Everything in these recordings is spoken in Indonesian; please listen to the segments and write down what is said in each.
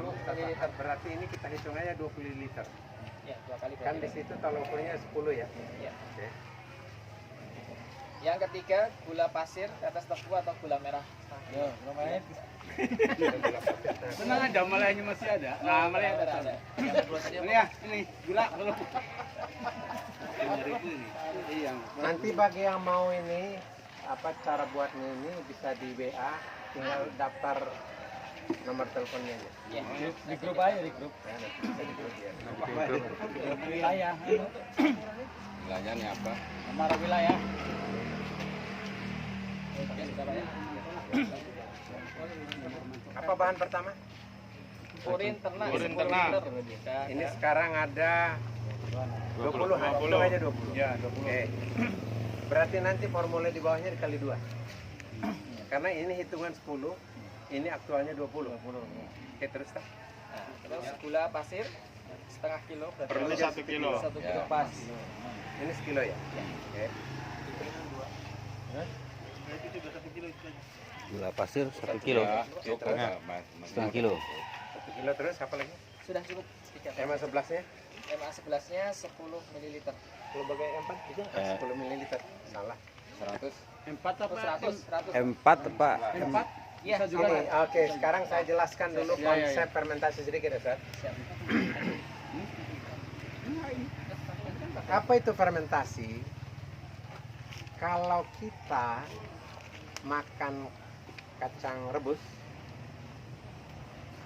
10 ml. Berarti ini kita hitung aja 20 liter. Ya, 2 kali. Kan di situ tolak ukurnya 10 ya. Ya. Oke. Yang ketiga, gula pasir, tetes tebu atau gula merah. Ya, lumayan. Tenang aja, malainya masih ada. Nah, malai ada. Malai ini gula belum. Iya. Nanti bagi yang mau ini apa cara buatnya ini bisa di WA, tinggal daftar nomor teleponnya aja. Ya. Di grup aja, di grup. Ya, nanti bisa di grup ya. Wilayah. Wilayahnya apa? Nomor wilayah. Apa bahan pertama? Urin ternak. Urin 10 ternak. liter. Ini sekarang ada 20, hitung aja 20. Ya, 20. Oke. Berarti nanti formula di bawahnya dikali 2. Karena ini hitungan 10, ini aktualnya 20. Oke, terus tak? Nah, terus gula pasir setengah kilo berarti Perlu 1 kilo. 1 kilo Ya. pas. Ini sekilo ya? Oke. Gula pasir 1 kilo, Ya, cukup. setengah kilo. 1 kilo terus apa lagi? Sudah cukup. Tiga. EMA 11-nya? MA 11-nya 10 ml. Kalau bagai 4 juga 10 ml. Salah. 100. 4 apa? 100. M4 apa? M4. Iya, Bisa juga. Ini, oke, sekarang saya jelaskan dulu Ya, ya, ya. konsep fermentasi sedikit ya, Ustaz. Apa itu fermentasi? Kalau kita makan kacang rebus,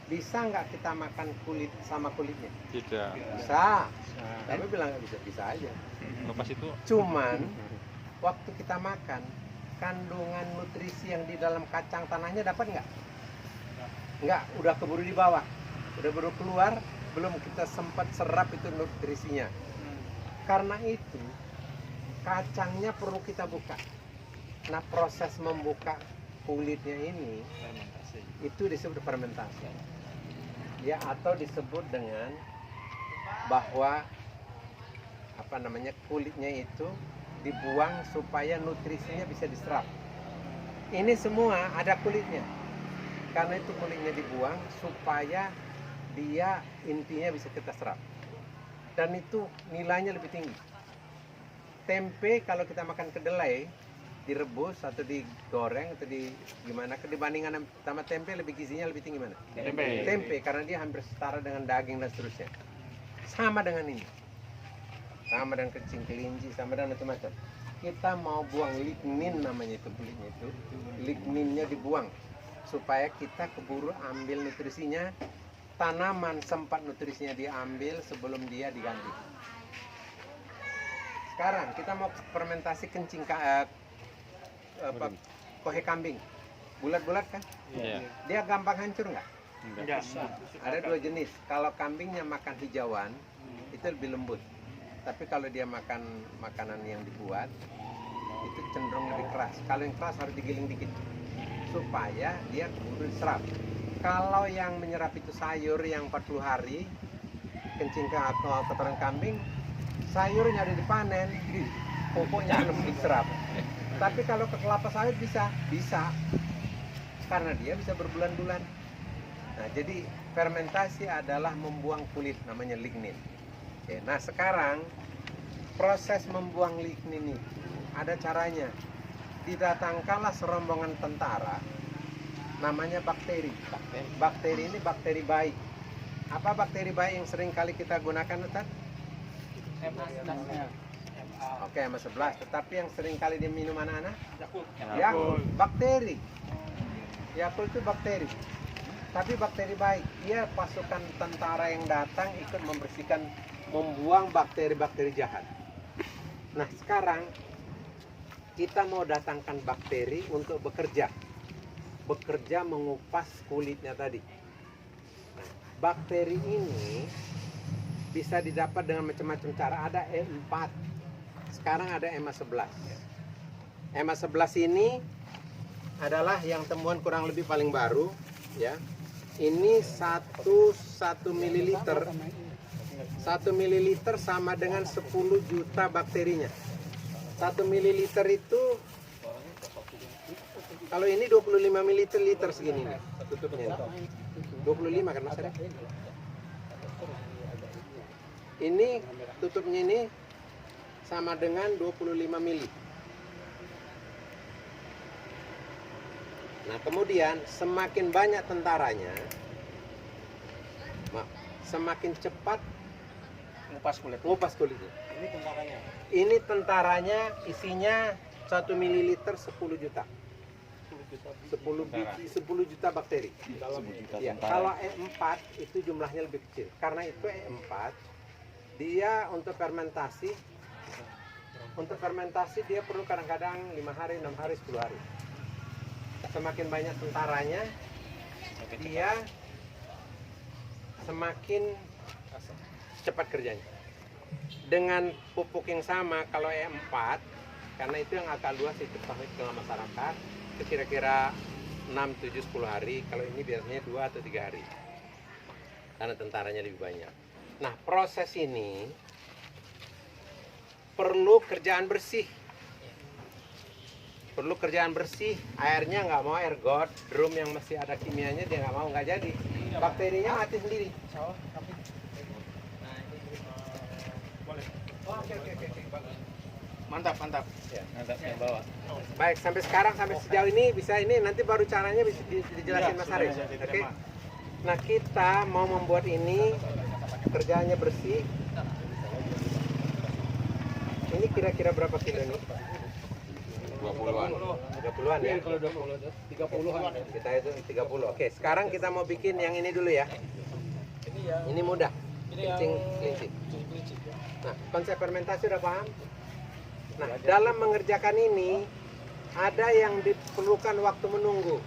bisa nggak kita makan kulit sama kulitnya? Tidak. Bisa. Tapi bilang nggak bisa, bisa aja. Lepas itu Cuman waktu kita makan, kandungan nutrisi yang di dalam kacang tanahnya dapat nggak? Nggak, udah keburu di bawah, udah baru keluar, belum kita sempat serap itu nutrisinya. Karena itu kacangnya perlu kita buka. Nah, proses membuka kulitnya ini itu disebut fermentasi. Ya, atau disebut dengan bahwa apa namanya, kulitnya itu dibuang supaya nutrisinya bisa diserap. Ini semua ada kulitnya. Karena itu kulitnya dibuang supaya dia intinya bisa kita serap. Dan itu nilainya lebih tinggi. Tempe kalau kita makan kedelai, direbus atau digoreng atau di gimana, dibandingkan sama tempe lebih gizinya lebih tinggi mana? tempe. Tempe, karena dia hampir setara dengan daging dan seterusnya. Sama dengan ini. Sama dengan kencing kelinci, sama dengan macam-macam. Kita mau buang lignin, namanya itu kulitnya itu. Ligninnya dibuang supaya kita keburu ambil nutrisinya. Tanaman sempat nutrisinya diambil sebelum dia diganti. Sekarang kita mau fermentasi kencing kohe kambing. Bulat-bulat kan? Iya. Dia gampang hancur nggak? Enggak. Ada 2 jenis. Kalau kambingnya makan hijauan, itu lebih lembut. Tapi kalau dia makan makanan yang dibuat, itu cenderung lebih keras. Kalau yang keras harus digiling dikit, supaya dia keburu diserap. Kalau yang menyerap itu sayur yang 40 hari, kencing atau kotoran kambing, sayurnya ada dipanen, pupuknya belum diserap. Tapi kalau ke kelapa sawit bisa, karena dia bisa berbulan-bulan. Nah, jadi fermentasi adalah membuang kulit, namanya lignin. Oke, nah sekarang proses membuang lignin itu ada caranya. Didatangkanlah serombongan tentara, namanya bakteri. Bakteri ini bakteri baik. Apa bakteri baik yang sering kali kita gunakan, Ustaz? MA 11-nya. Oke, sama 11. Tetapi yang sering kali diminum anak-anak? Yakult. Yakult. Bakteri. Yakult itu bakteri. Tapi bakteri baik. Dia pasukan tentara yang datang ikut membersihkan, membuang bakteri-bakteri jahat. Nah, sekarang kita mau datangkan bakteri untuk bekerja mengupas kulitnya tadi. Nah, bakteri ini bisa didapat dengan macam-macam cara. Ada E4, sekarang ada EMA 11. EMA 11 ini adalah yang temuan kurang lebih paling baru, ya. Ini 1 mililiter. 1 mililiter sama dengan 10 juta bakterinya. 1 mililiter itu, kalau ini 25 mililiter segini nih tutupnya. 25 kan Mas Arif? Ini tutupnya ini sama dengan 25 mili. Nah kemudian semakin banyak tentaranya, semakin cepat ngupas kulitnya. Ini tentaranya isinya 1 mililiter 10 juta. 10 juta bakteri. Ya, kalau E4 itu jumlahnya lebih kecil. Karena itu E4 dia untuk fermentasi dia perlu kadang-kadang 5 hari, 6 hari, 10 hari. Semakin banyak tentaranya, dia semakin cepat kerjanya. Dengan pupuk yang sama, kalau E4, karena itu yang agak luas itu pakai ke masyarakat, itu kira-kira 6, 7, 10 hari. Kalau ini biasanya 2 atau 3 hari, karena tentaranya lebih banyak. Nah, proses ini perlu kerjaan bersih. Airnya nggak mau air got, drum yang masih ada kimianya dia nggak mau, nggak jadi. Bakterinya mati sendiri. Oke. Mantap. Ya. Mantap yang bawah. Baik, sampai sekarang sampai sejauh ini bisa ini, nanti baru caranya bisa dijelasin Mas Arif. Oke. Nah, kita mau membuat ini kerjaannya bersih. Ini kira-kira berapa kilo nih? 20-an ya? Kalau 30-an. Kita itu 30. Oke, sekarang kita mau bikin yang ini dulu ya. Ini mudah. Kelinci. Nah, konsep fermentasi udah paham? Nah, dalam mengerjakan ini ada yang diperlukan waktu menunggu,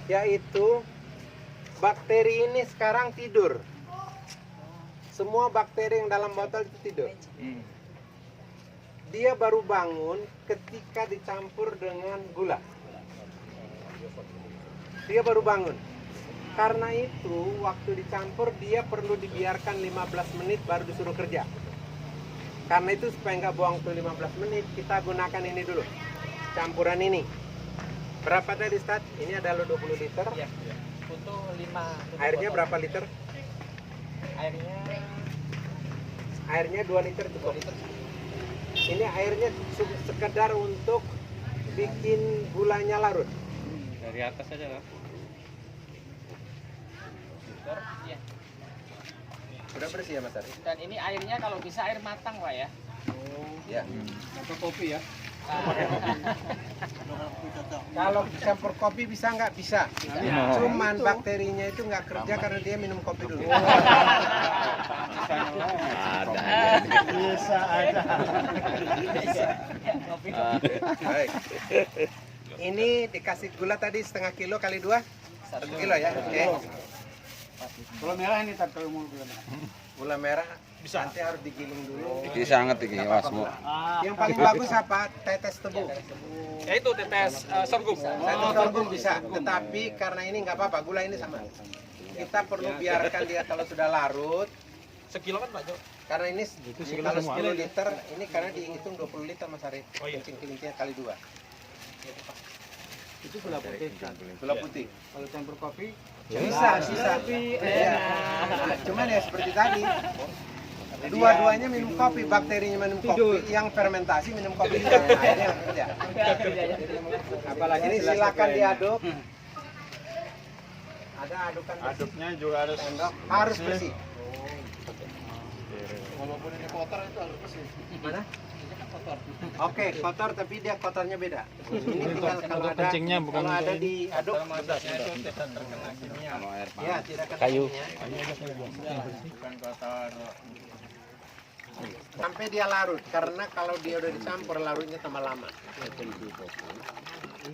yaitu bakteri ini sekarang tidur. Semua bakteri yang dalam botol itu tidur. Dia baru bangun ketika dicampur dengan gula. Dia baru bangun. Karena itu waktu dicampur dia perlu dibiarkan 15 menit baru disuruh kerja. Karena itu supaya nggak buang tuh 15 menit, kita gunakan ini dulu. Campuran ini. Berapa tadi Stad? Ini adalah 20 liter. Ya. Untuk 5. Airnya berapa liter? Airnya 2 liter cukup. Ini airnya sekedar untuk bikin gulanya larut. Dari atas aja lah. Ya. Sudah bersih ya Mas Ari? Dan ini airnya kalau bisa air matang Pak ya. Ya. Atau kopi ya. Kalau campur kopi bisa nggak? Bisa. Cuman bakterinya itu nggak kerja karena dia minum kopi dulu. Bisa ada. Baik. Ini dikasih gula tadi setengah kilo kali 2, 1 kilo ya. Oke. Kalau merah ini tak terlalu mau gula merah. Gula merah nanti harus digiling dulu. Ini sangat ini, Mas. Yang paling bagus apa? Tetes tebu. Ya itu tetes sorghum. Tetes sorghum bisa, tetapi karena ini nggak apa-apa, gula ini sama. Kita perlu biarkan dia kalau sudah larut. Sekilo kan Pak Jo? Karena ini kalau 10 liter, ini karena dihitung 20 liter Mas Arif. Kelinci-kelincinya kali 2. Itu gula putih kan. Gula putih. Kalau campur kopi Bisa. Ya. Cuman ya seperti tadi. Dua-duanya minum kopi, bakterinya minum kopi, yang fermentasi minum kopi juga. Akhirnya kerja. Apalagi ini silakan diaduk. Ada adukan bersih. Aduknya juga harus Harus bersih. walaupun ini kotor itu harus bersih. Mana? Oke, kotor tapi dia kotornya beda. Ini tinggal kalau ada diaduk, ya tidak kena Kayu. kimianya. Sampai dia larut, karena kalau dia udah dicampur larutnya tambah lama.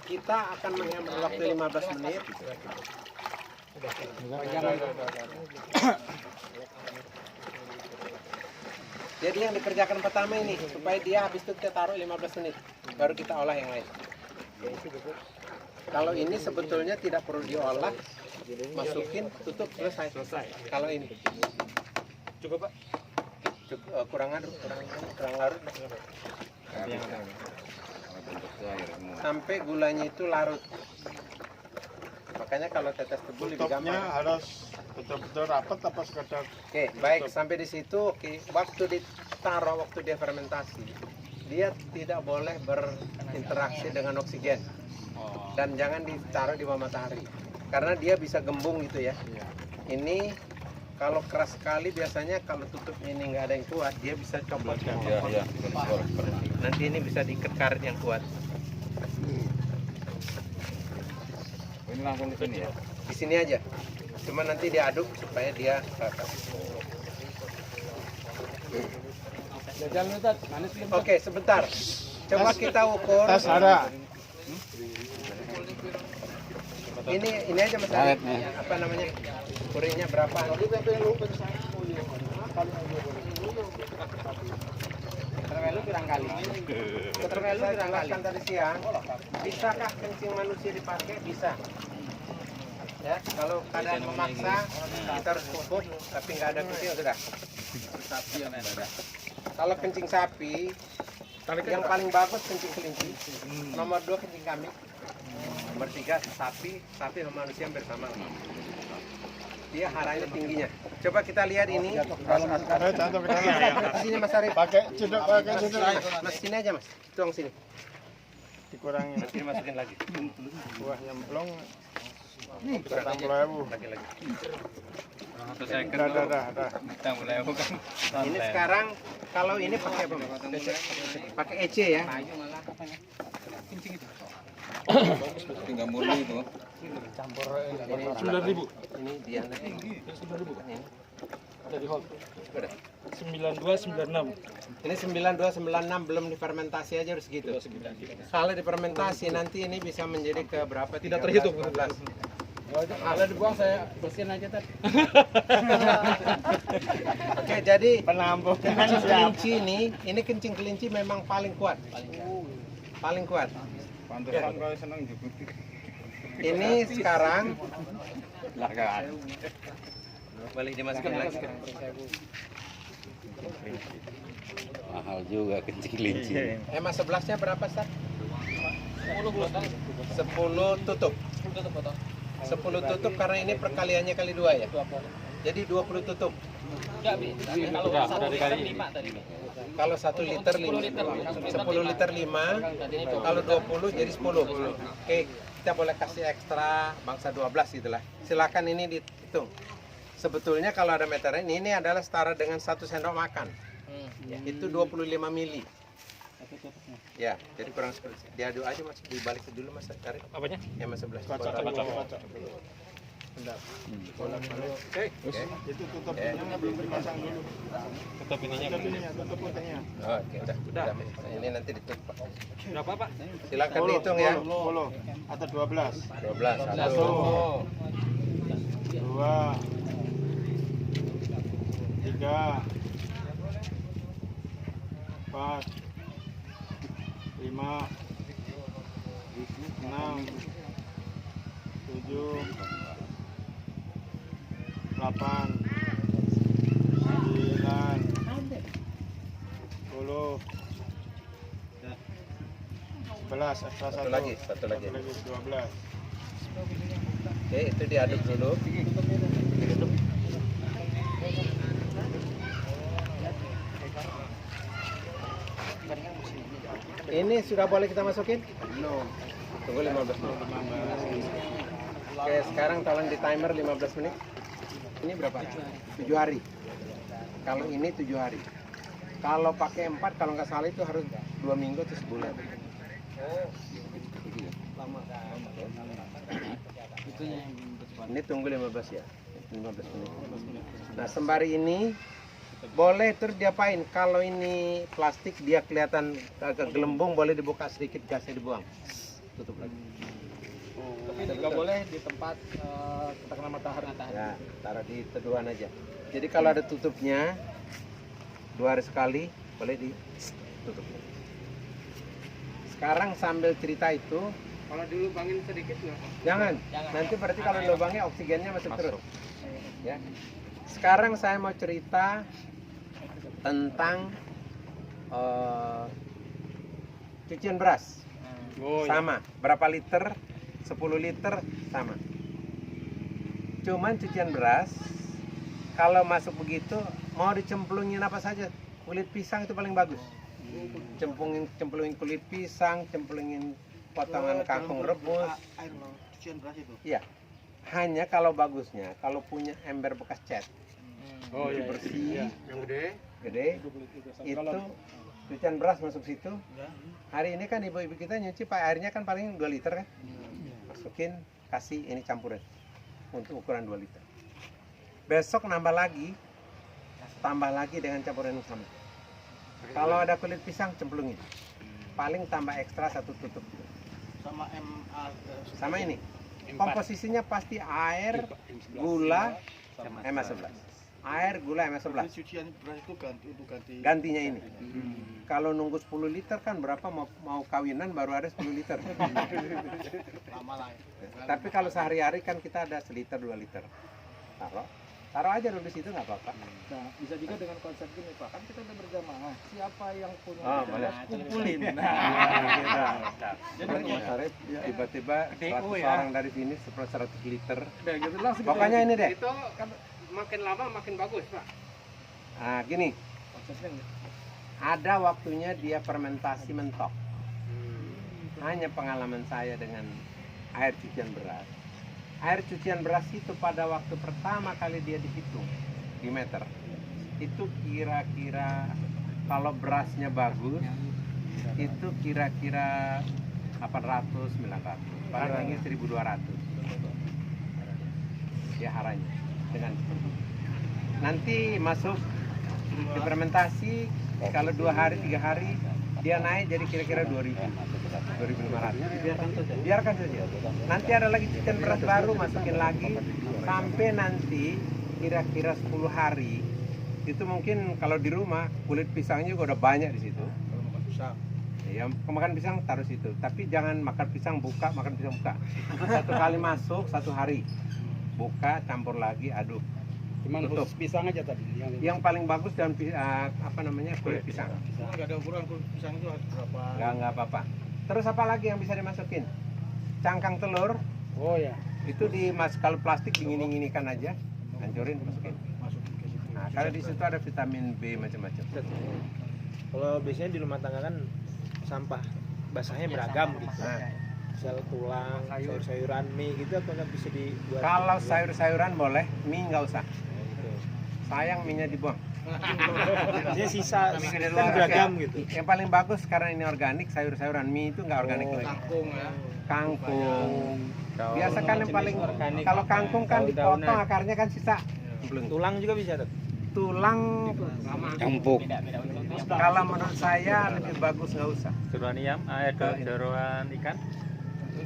Kita akan menghemat waktu 15 menit. Jadi yang dikerjakan pertama ini supaya dia habis itu kita taruh 15 menit baru kita olah yang lain. Kalau ini sebetulnya tidak perlu diolah, masukin, tutup, selesai. Kalau ini cukup Pak? Cukup, kurang larut. Sampai gulanya itu larut. Makanya kalau tetes tebu lebih gampang. Harus Betul-betul rapat apa sekedar Oke, baik sampai di situ. Oke, waktu ditaruh, waktu dia fermentasi, dia tidak boleh berinteraksi dengan oksigen dan jangan ditaruh di bawah matahari karena dia bisa gembung gitu ya. Ini kalau keras sekali biasanya kalau tutup ini nggak ada yang kuat, dia bisa copot. Iya. Nanti ini bisa diikat karet yang kuat. ini langsung di sini ya? Di sini aja. Cuma nanti diaduk supaya dia rata. Oke, sebentar. Coba kita ukur. Tas ada. Ini aja Mas Arif. Apa namanya? Ukurnya berapa? Terwelu pirang kali. Terwelu jelaskan tadi siang. Bisakah kencing manusia dipakai? Bisa. Ya, kalau keadaan memaksa kita harus pupuk, tapi nggak ada kencing sudah. Kalau kencing sapi, yang paling bagus kencing kelinci. Nomor 2 kencing kambing. Nomor 3 sapi sama manusia hampir sama. Dia haranya tingginya. Coba kita lihat ini. Ada contoh kita. Sini Mas Arif. Pakai cedok. Mas sini aja Mas. Tuang sini. Dikurangi. Sini masukin lagi. Buah nyemplung. Kurang. 60.000. Lagi. Ada. Ini sekarang kalau ini pakai apa Mas? Pakai EC ya. Tinggal murni itu. Ini 9.000. Ini dia lagi. Ini. Ada di hall. Udah. 9296. Ini 9296 belum difermentasi aja harus gitu. Kalau difermentasi nanti ini bisa menjadi ke berapa? Tidak terhitung. 14. Kalau dibuang saya bersihin aja tadi. Oke, jadi Penampung. kencing kelinci ini kencing kelinci memang paling kuat. Paling kuat. Pantesan kalau seneng juga. Ini sekarang Belakang. balik dimasukin lagi. Mahal juga kencing kelinci. Emas 11-nya berapa, Sat? 10 tutup. 10 tutup karena ini perkaliannya kali 2 ya. Jadi 20 tutup. Kalau 1 liter 5. 10 liter 5. Kalau 20 jadi 10. Oke, kita boleh kasih ekstra bangsa 12 gitulah. Silakan ini dihitung. Sebetulnya kalau ada meteran ini adalah setara dengan 1 sendok makan. Itu 25 mili. Ya, jadi kurang seperti diaduk aja Mas, dibalik dulu Mas Arif. Apanya? Ya Mas 11. Kocok. Oke. Itu tutupnya belum dipasang dulu. Tutup ininya. Tutup putihnya. Oke, udah. Ini nanti ditutup. Berapa, Pak? Silakan dihitung ya. 10 atau 12. 12. 1 2 3 4 5 6 7 8 9 10 11 ekstra Satu lagi. 12. Oke, itu diaduk dulu. Ini sudah boleh kita masukin? Belum. Tunggu 15 menit. Oke, sekarang tolong di timer 15 menit. Ini berapa? 7 hari. Kalau ini 7 hari. Kalau pakai 4, kalau nggak salah itu harus 2 minggu atau sebulan. Ini tunggu 15 ya. 15 menit. Nah, sembari ini boleh terus diapain? Kalau ini plastik dia kelihatan agak gelembung, boleh dibuka sedikit, gasnya dibuang. Tutup lagi. Tapi nggak boleh di tempat kita kena matahari. Ya, taruh di teduhan aja. Jadi kalau ada tutupnya 2 hari sekali, boleh ditutup. Sekarang sambil cerita itu, Kalau dilubangin sedikit nggak? jangan. Nanti berarti kalau lubangnya oksigennya masuk terus. Ya. Sekarang saya mau cerita tentang cucian beras. Sama. Berapa liter? 10 liter sama. Cuman cucian beras kalau masuk begitu mau dicemplungin apa saja, kulit pisang itu paling bagus. Cemplungin kulit pisang, cemplungin potongan kangkung rebus. Air cucian beras itu. Iya. Hanya kalau bagusnya kalau punya ember bekas cat. Oh iya, bersih, yang gede. gede, itu cucian beras masuk situ. Hari ini kan ibu-ibu kita nyuci airnya kan paling 2 liter kan. Masukin, kasih ini campuran untuk ukuran 2 liter. Besok nambah lagi, tambah lagi dengan campuran yang sama. Kalau ada kulit pisang cemplungin. Paling tambah ekstra 1 tutup. Sama Sama ini. Komposisinya pasti air, gula, MS11. Air, gula, MS11. cucian beras itu ganti. Gantinya ini. Kalau nunggu 10 liter kan berapa mau kawinan baru ada 10 liter. Lama lah. Tapi kalau sehari-hari kan kita ada 1 liter 2 liter. Taruh aja dulu di situ nggak apa-apa. Nah, bisa juga dengan konsep gini Pak, kan kita udah berjamaah. Siapa yang punya Oh, beras, boleh. kumpulin. Jadi Mas Arif, tiba-tiba 100 orang dari sini 100 liter. Udah gitu langsung. Pokoknya ini deh. Itu kan makin lama makin bagus, Pak. Nah, gini. konsepnya Ada waktunya dia fermentasi mentok. Hanya pengalaman saya dengan air cucian beras. Air cucian beras itu pada waktu pertama kali dia dihitung di meter, itu kira-kira kalau berasnya bagus, itu kira-kira 800, 900. Paling tinggi 1200. Dia haranya dengan nanti masuk difermentasi, kalau 2 hari 3 hari dia naik jadi kira-kira 2000, 2500. Biarkan saja. Nanti ada lagi cucian beras baru, masukin lagi sampai nanti kira-kira 10 hari. Itu mungkin kalau di rumah kulit pisangnya juga udah banyak di situ. Ya, makan pisang taruh situ. Tapi jangan makan pisang buka, makan pisang buka. 1 kali masuk 1 hari. Buka, campur lagi, aduk. Cuman Tutup. khusus pisang aja tadi. Yang paling bagus daun kulit pisang. nggak ada ukuran kulit pisang itu berapa? Nggak apa-apa. Terus apa lagi yang bisa dimasukin? Cangkang telur. Oh ya. Itu kalau plastik dingin-dinginikan aja, hancurin, masukin. Nah, kalau di situ ada vitamin B macam-macam. Kalau biasanya di rumah tangga kan sampah basahnya beragam gitu. Nah, Misal tulang, sayur-sayuran, mie gitu apakah bisa dibuat? kalau sayur-sayuran boleh, mie nggak usah. Sayang mie-nya dibuang. Biasanya sisa Mie dari kan luar beragam ya. gitu. Yang paling bagus karena ini organik, sayur-sayuran. Mie itu nggak organik lagi. Kangkung ya. Kangkung. Biasa kan yang paling kalau kangkung kan dipotong akarnya kan sisa. Tulang juga bisa tuh. Tulang Empuk. kalau menurut saya lebih bagus nggak usah. Jeroan ayam, jeroan ikan.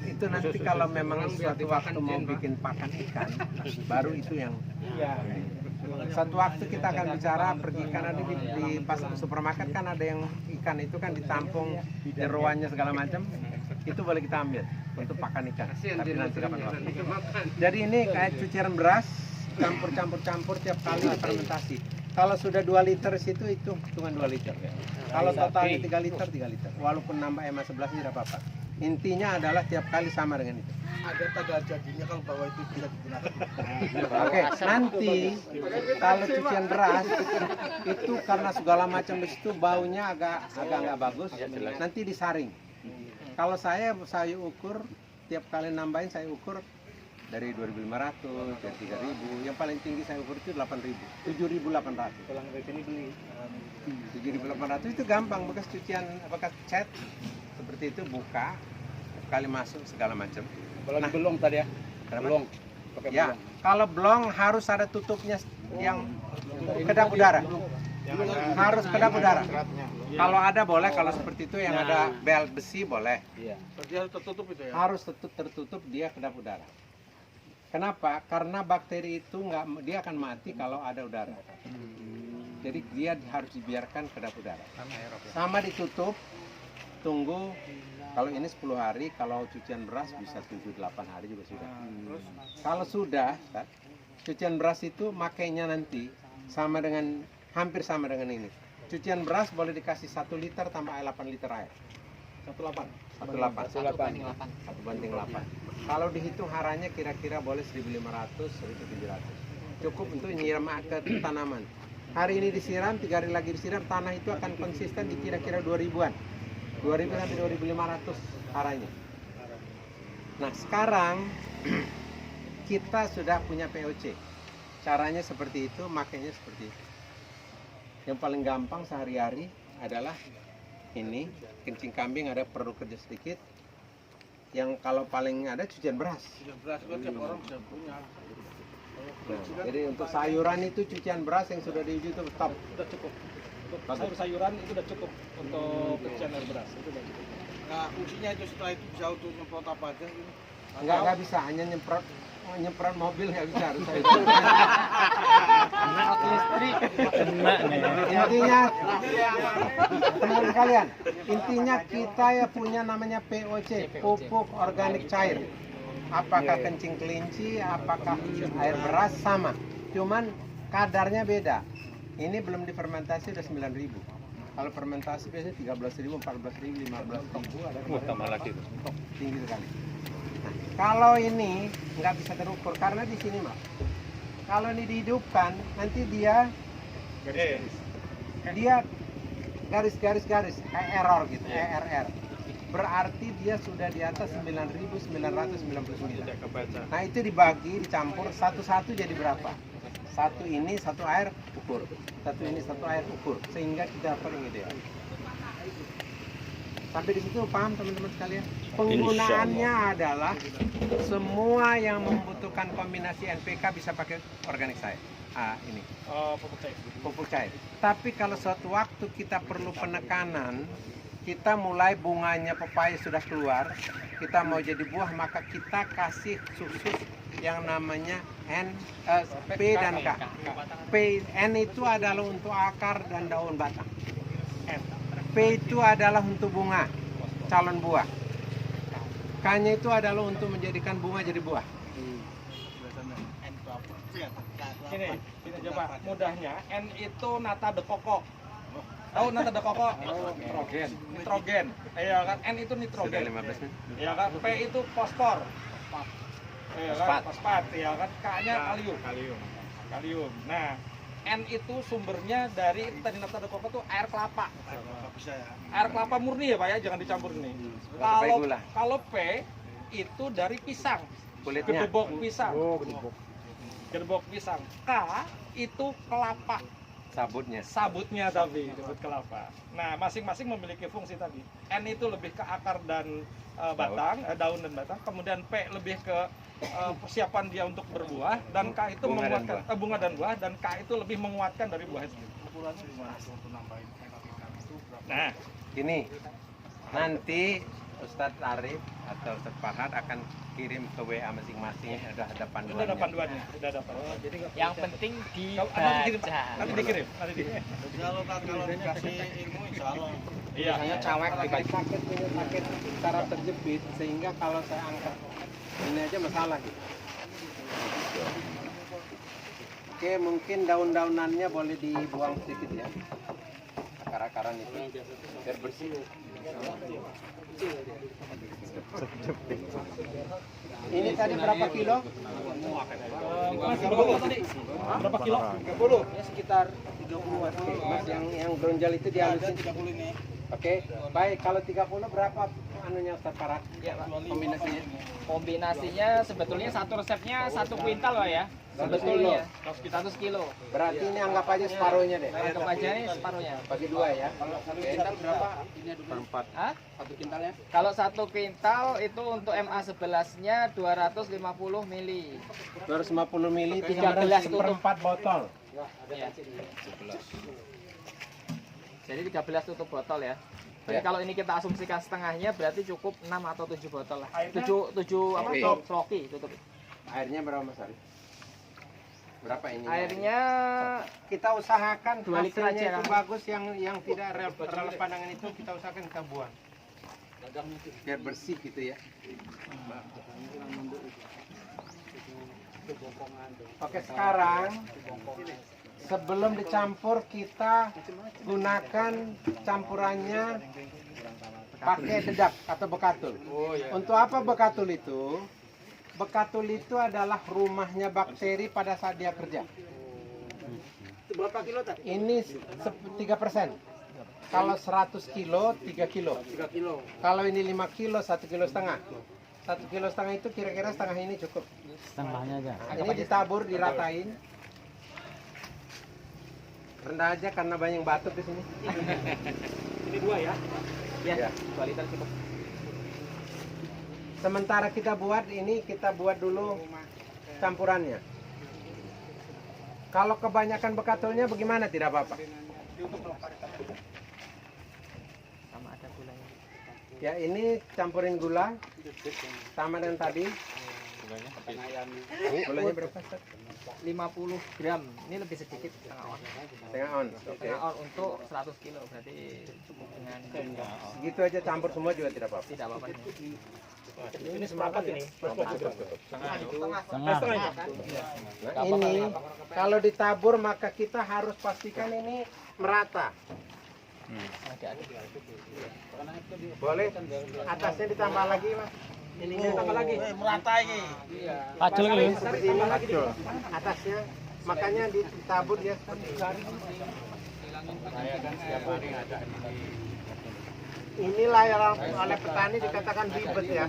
Itu nanti kalau memang suatu waktu mau bikin pakan ikan, baru itu yang. Suatu waktu kita akan bicara pergi kan ada di pasar supermarket kan ada yang ikan itu kan ditampung jeroannya segala macam, itu boleh kita ambil untuk pakan ikan. Tapi nanti kapan waktu. Jadi ini kayak cucian beras campur tiap kali fermentasi. Kalau sudah 2 liter situ itu cuma 2 liter. Kalau totalnya 3 liter 3 liter. Walaupun nambah MS11 tidak apa-apa. Intinya adalah tiap kali sama dengan itu. Ada tanda jadinya kalau bawah itu bisa digunakan. Oke, nanti kalau cucian beras itu karena segala macam di situ baunya agak nggak bagus, nanti disaring. Kalau saya ukur tiap kali nambahin saya ukur dari 2.500, dari 3.000, yang paling tinggi saya ukur itu 8.000, 7.800. Pulang ke sini beli. 7.800 itu gampang, bekas cucian bekas cat seperti itu, buka kali masuk segala macam. Apalagi belum tadi ya. Belum. Pakai Ya, kalau blong harus ada tutupnya yang kedap udara. Harus kedap udara. Kalau ada boleh, kalau seperti itu yang ada bel besi boleh. Berarti harus tertutup itu ya. Harus tertutup dia kedap udara. Kenapa? Karena bakteri itu dia akan mati kalau ada udara. Jadi dia harus dibiarkan kedap udara. Sama ditutup, tunggu. Kalau ini 10 hari, kalau cucian beras bisa 7-8 hari juga sudah. Kalau sudah, cucian beras itu makainya nanti hampir sama dengan ini. Cucian beras boleh dikasih 1 liter tambah 8 liter air. 18. 1 banding 8. Kalau dihitung haranya kira-kira boleh 1.500, 1.700. Cukup untuk nyiram ke tanaman. Hari ini disiram, 3 hari lagi disiram, tanah itu akan konsisten di kira-kira 2.000-an. 2.000 sampai 2.500 haranya. Nah sekarang kita sudah punya POC. Caranya seperti itu, makanya seperti itu. Yang paling gampang sehari-hari adalah ini, kencing kambing ada perlu kerja sedikit. Yang kalau paling ada cucian beras. Beras kan tiap orang bisa punya. Nah, jadi untuk sayuran itu cucian beras yang sudah diuji itu top. Udah cukup. Untuk sayur-sayuran itu udah cukup untuk cucian air beras. Itu udah cukup. Nah, fungsinya itu setelah itu bisa untuk nyemprot apa aja gitu. Enggak bisa, hanya nyemprot mobil nggak bisa harus saya. Intinya teman kalian, intinya kita ya punya namanya POC, pupuk organik cair. Apakah kencing kelinci, apakah air beras sama, cuman kadarnya beda. Ini belum difermentasi udah 9.000. Kalau fermentasi biasanya 13.000, 14.000, 15.000 ada. Tambah lagi. Tinggi sekali. Nah, kalau ini nggak bisa terukur karena di sini Mak. Kalau ini dihidupkan nanti dia garis kayak error gitu, ERR. Berarti dia sudah di atas 9.999. Nah itu dibagi, dicampur satu-satu jadi berapa? Satu ini satu air ukur, satu ini satu air ukur, sehingga kita paling ideal. Sampai di situ paham teman-teman sekalian? Penggunaannya adalah semua yang membutuhkan kombinasi NPK bisa pakai organik cair. Ini pupuk cair. Tapi kalau suatu waktu kita perlu penekanan, kita mulai bunganya pepaya sudah keluar, kita mau jadi buah, maka kita kasih susu yang namanya P dan K. N itu adalah untuk akar dan daun batang. P itu adalah untuk bunga, calon buah. K-nya itu adalah untuk menjadikan bunga jadi buah. Ini coba mudahnya, N itu nata de coco. Tahu nata de coco? Nitrogen. Iya kan? N itu nitrogen. Iya kan? P itu fosfor. Iya kan? Fosfat. Iya kan? K-nya kalium. Nah, N itu sumbernya dari tadi nata de coco tuh air kelapa. Air kelapa murni ya Pak ya, jangan dicampur ini. Kalau P itu dari pisang. Kulitnya. Gedebok pisang. Gedebok pisang. K itu kelapa. Sabutnya tapi disebut kelapa. Nah, masing-masing memiliki fungsi tadi. N itu lebih ke akar dan batang, daun dan batang. Kemudian P lebih ke persiapan dia untuk berbuah, dan K itu menguatkan bunga dan buah, dan K itu lebih menguatkan dari buahnya sendiri. Nah, Ini nanti Ustadz Arif atau Ustadz Farhad akan kirim ke WA masing-masing, ada panduannya. udah ada panduannya, udah ada panduannya. Jadi yang penting Nanti dikirim. Kalau dikasih ilmu insya Allah. Iya. Biasanya cawek Paket punya paket secara terjepit sehingga kalau saya angkat ini aja masalah gitu. Oke, mungkin daun-daunannya boleh dibuang sedikit ya. Akar-akaran itu biar bersih. Ini tadi berapa kilo? Berapa kilo? 30. Ya sekitar 30-an. Mas yang bronjal itu dihalusin. 30 ini. Oke, baik. Kalau 30 berapa anunya Ustaz Farhad? Ya, Pak. Kombinasinya? Kombinasinya sebetulnya satu resepnya 1 kuintal Pak ya. Sebetulnya 100 kilo. Berarti ini anggap aja separuhnya deh. Anggap aja ini separuhnya. Bagi 2 ya. Kalau 1 kuintal berapa? Perempat. Hah? 1 kuintalnya? Kalau 1 kuintal itu untuk MA11-nya 250 mili. 250 mili, 13 tutup. seperempat botol. Ya. Jadi 13 tutup botol ya. Jadi Ya. kalau ini kita asumsikan setengahnya berarti cukup 6 atau 7 botol lah. Airnya? 7 apa? Oke. Sloki tutup. Airnya berapa Mas Arif? Berapa ini? Airnya Kita usahakan 2 liter hasilnya aja, itu kan? bagus, yang tidak relevan dengan itu kita usahakan kita buang. Biar bersih gitu ya. Oke, sekarang sebelum dicampur kita gunakan campurannya pakai dedak atau bekatul. Untuk apa bekatul itu? bekatul itu adalah rumahnya bakteri pada saat dia kerja. Berapa kilo tak? Ini 3%. Kalau 100 kilo, 3 kilo. 3 kilo. Kalau ini 5 kilo, 1,5 kilo. 1,5 kilo itu kira-kira setengah ini cukup. Setengahnya aja. Ini ditabur, diratain. Rendah aja karena banyak yang batuk di sini. Ini 2 ya? Ya. 2 liter cukup. Sementara kita buat ini, kita buat dulu campurannya. Kalau kebanyakan bekatulnya bagaimana? Tidak apa-apa. Sama ada gulanya. Ya, ini campurin gula sama dengan tadi. Gulanya berapa? Ustaz? 50 gram. Ini lebih sedikit, setengah on. Setengah on. Oke. Setengah on untuk 100 kilo. Berarti cukup dengan Segitu aja campur semua juga tidak apa-apa. tidak apa-apa. Ini seperempat ini. Setengah. Nah, ini kalau ditabur maka kita harus pastikan ini merata. Boleh atasnya ditambah lagi, Mas. Ininya tambah lagi. Merata ini. Pacul Masalah gitu. ini seperti ini atasnya, makanya ditabur ya. Inilah yang oleh petani dikatakan bibet ya.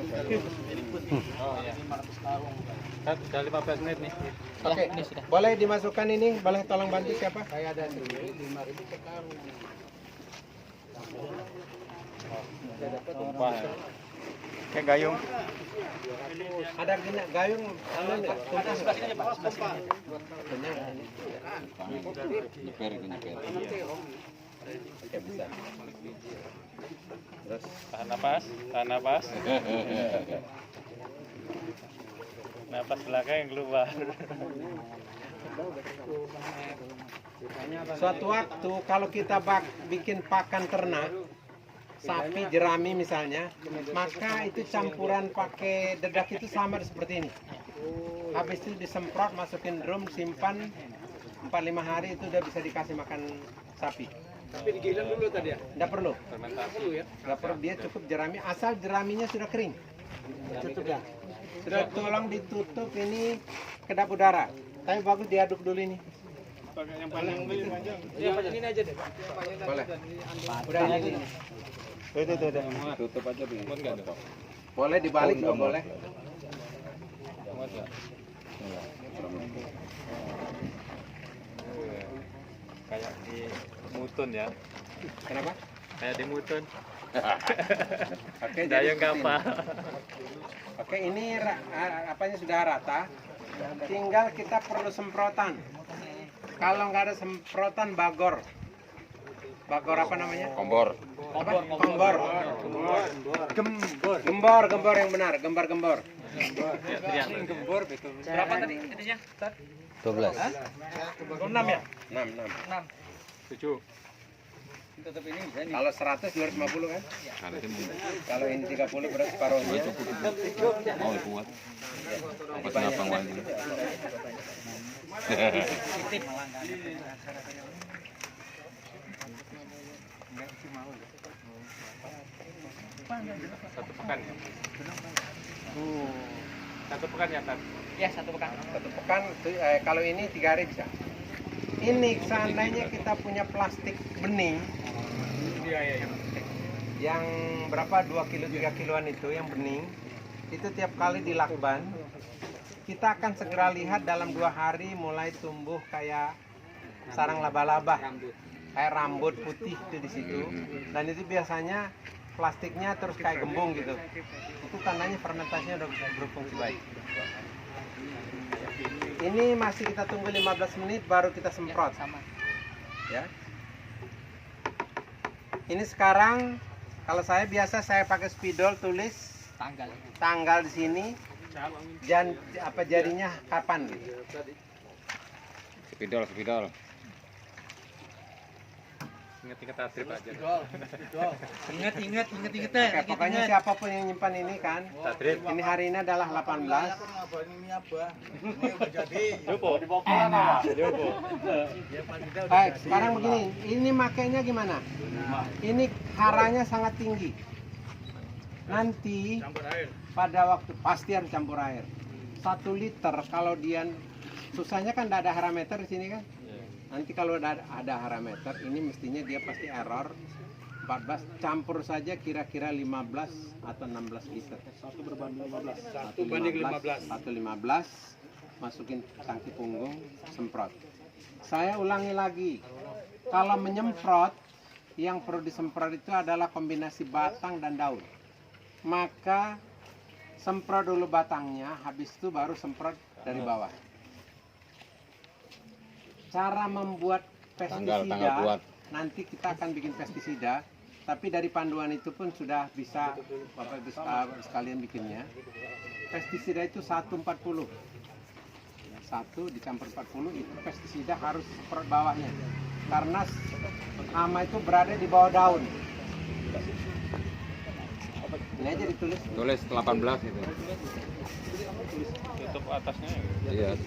Sudah 15 menit nih. Oke, boleh dimasukkan ini, boleh tolong bantu siapa? Saya ada Kayak gayung. ada gini gayung, anu enggak? Tuntas enggak? Oke, bisa. Terus Tahan napas, tahan napas. Napas belakang yang keluar. suatu waktu kalau kita bikin pakan ternak, sapi, jerami misalnya, maka itu campuran pakai dedak itu sama seperti ini. Habis itu disemprot, masukin drum, simpan 4-5 hari itu udah bisa dikasih makan sapi. Tapi digiling dulu tadi ya? Nggak perlu, Fermentasi. nggak perlu, dia cukup jerami, asal jeraminya sudah kering. Sudah tolong ditutup ini kedap udara. Tapi bagus diaduk dulu ini. Yang paling panjang. Iya, ini aja deh. Boleh. Udah ini. Tutup aja dulu. Muat enggak ada? Boleh dibalik juga boleh. Muat enggak? Kayak di mutun ya. Kenapa? Kayak di mutun. Oke, jadi Dayung seperti kapal. ini. Oke, ini apanya sudah rata. Tinggal kita perlu semprotan. Kalau nggak ada semprotan, bagor. Bagor apa namanya? Kompor. Apa? Gembor. Gembor yang benar. Gembor. Berapa tadi jenisnya? 12. 6 ya? 6. 7. Kalau 100 250 kan? Kalau ini 30 berarti separuhnya. Oh, kuat. Apa kenapa lagi? Satu pekan ya? Satu pekan ya, Tat? Ya, 1 pekan. 1 pekan, kalau ini 3 hari bisa. Ini seandainya kita punya plastik bening yang berapa 2 kilo 3 kiloan itu yang bening, itu tiap kali dilakban kita akan segera lihat dalam 2 hari mulai tumbuh kayak sarang laba-laba, kayak rambut putih itu di situ, dan itu biasanya plastiknya terus kayak gembung gitu. Itu tandanya fermentasinya udah berfungsi baik. Ini masih kita tunggu 15 menit baru kita semprot. Ya. Ini sekarang kalau saya biasa saya pakai spidol, tulis tanggal di sini, jadinya kapan gitu. Spidol. Ingat-ingat adrip aja. Ingat. Oke, pokoknya siapapun yang nyimpan ini kan, Adrip. ini hari ini adalah 18. Ini apa? Ini udah jadi. Baik, sekarang begini, ini makainya gimana? Ini haranya sangat tinggi. Nanti pada waktu pasti harus campur air. 1 liter kalau dia susahnya kan tidak ada harameter di sini kan. Nanti kalau ada harameter ini mestinya dia pasti error 14, campur saja kira-kira 15 atau 16 liter. 1 berbanding 15. 1 masukin tangki punggung, semprot. Saya ulangi lagi, kalau menyemprot yang perlu disemprot itu adalah kombinasi batang dan daun. Maka semprot dulu batangnya, habis itu baru semprot dari bawah. Cara membuat pestisida, nanti kita akan bikin pestisida, tapi dari panduan itu pun sudah bisa Bapak Ibu sekalian bikinnya. Pestisida itu 140. 1 dicampur 40 itu pestisida harus semprot bawahnya. Karena hama itu berada di bawah daun. Ini aja ditulis. Tulis 18 itu. Tutup atasnya. Iya.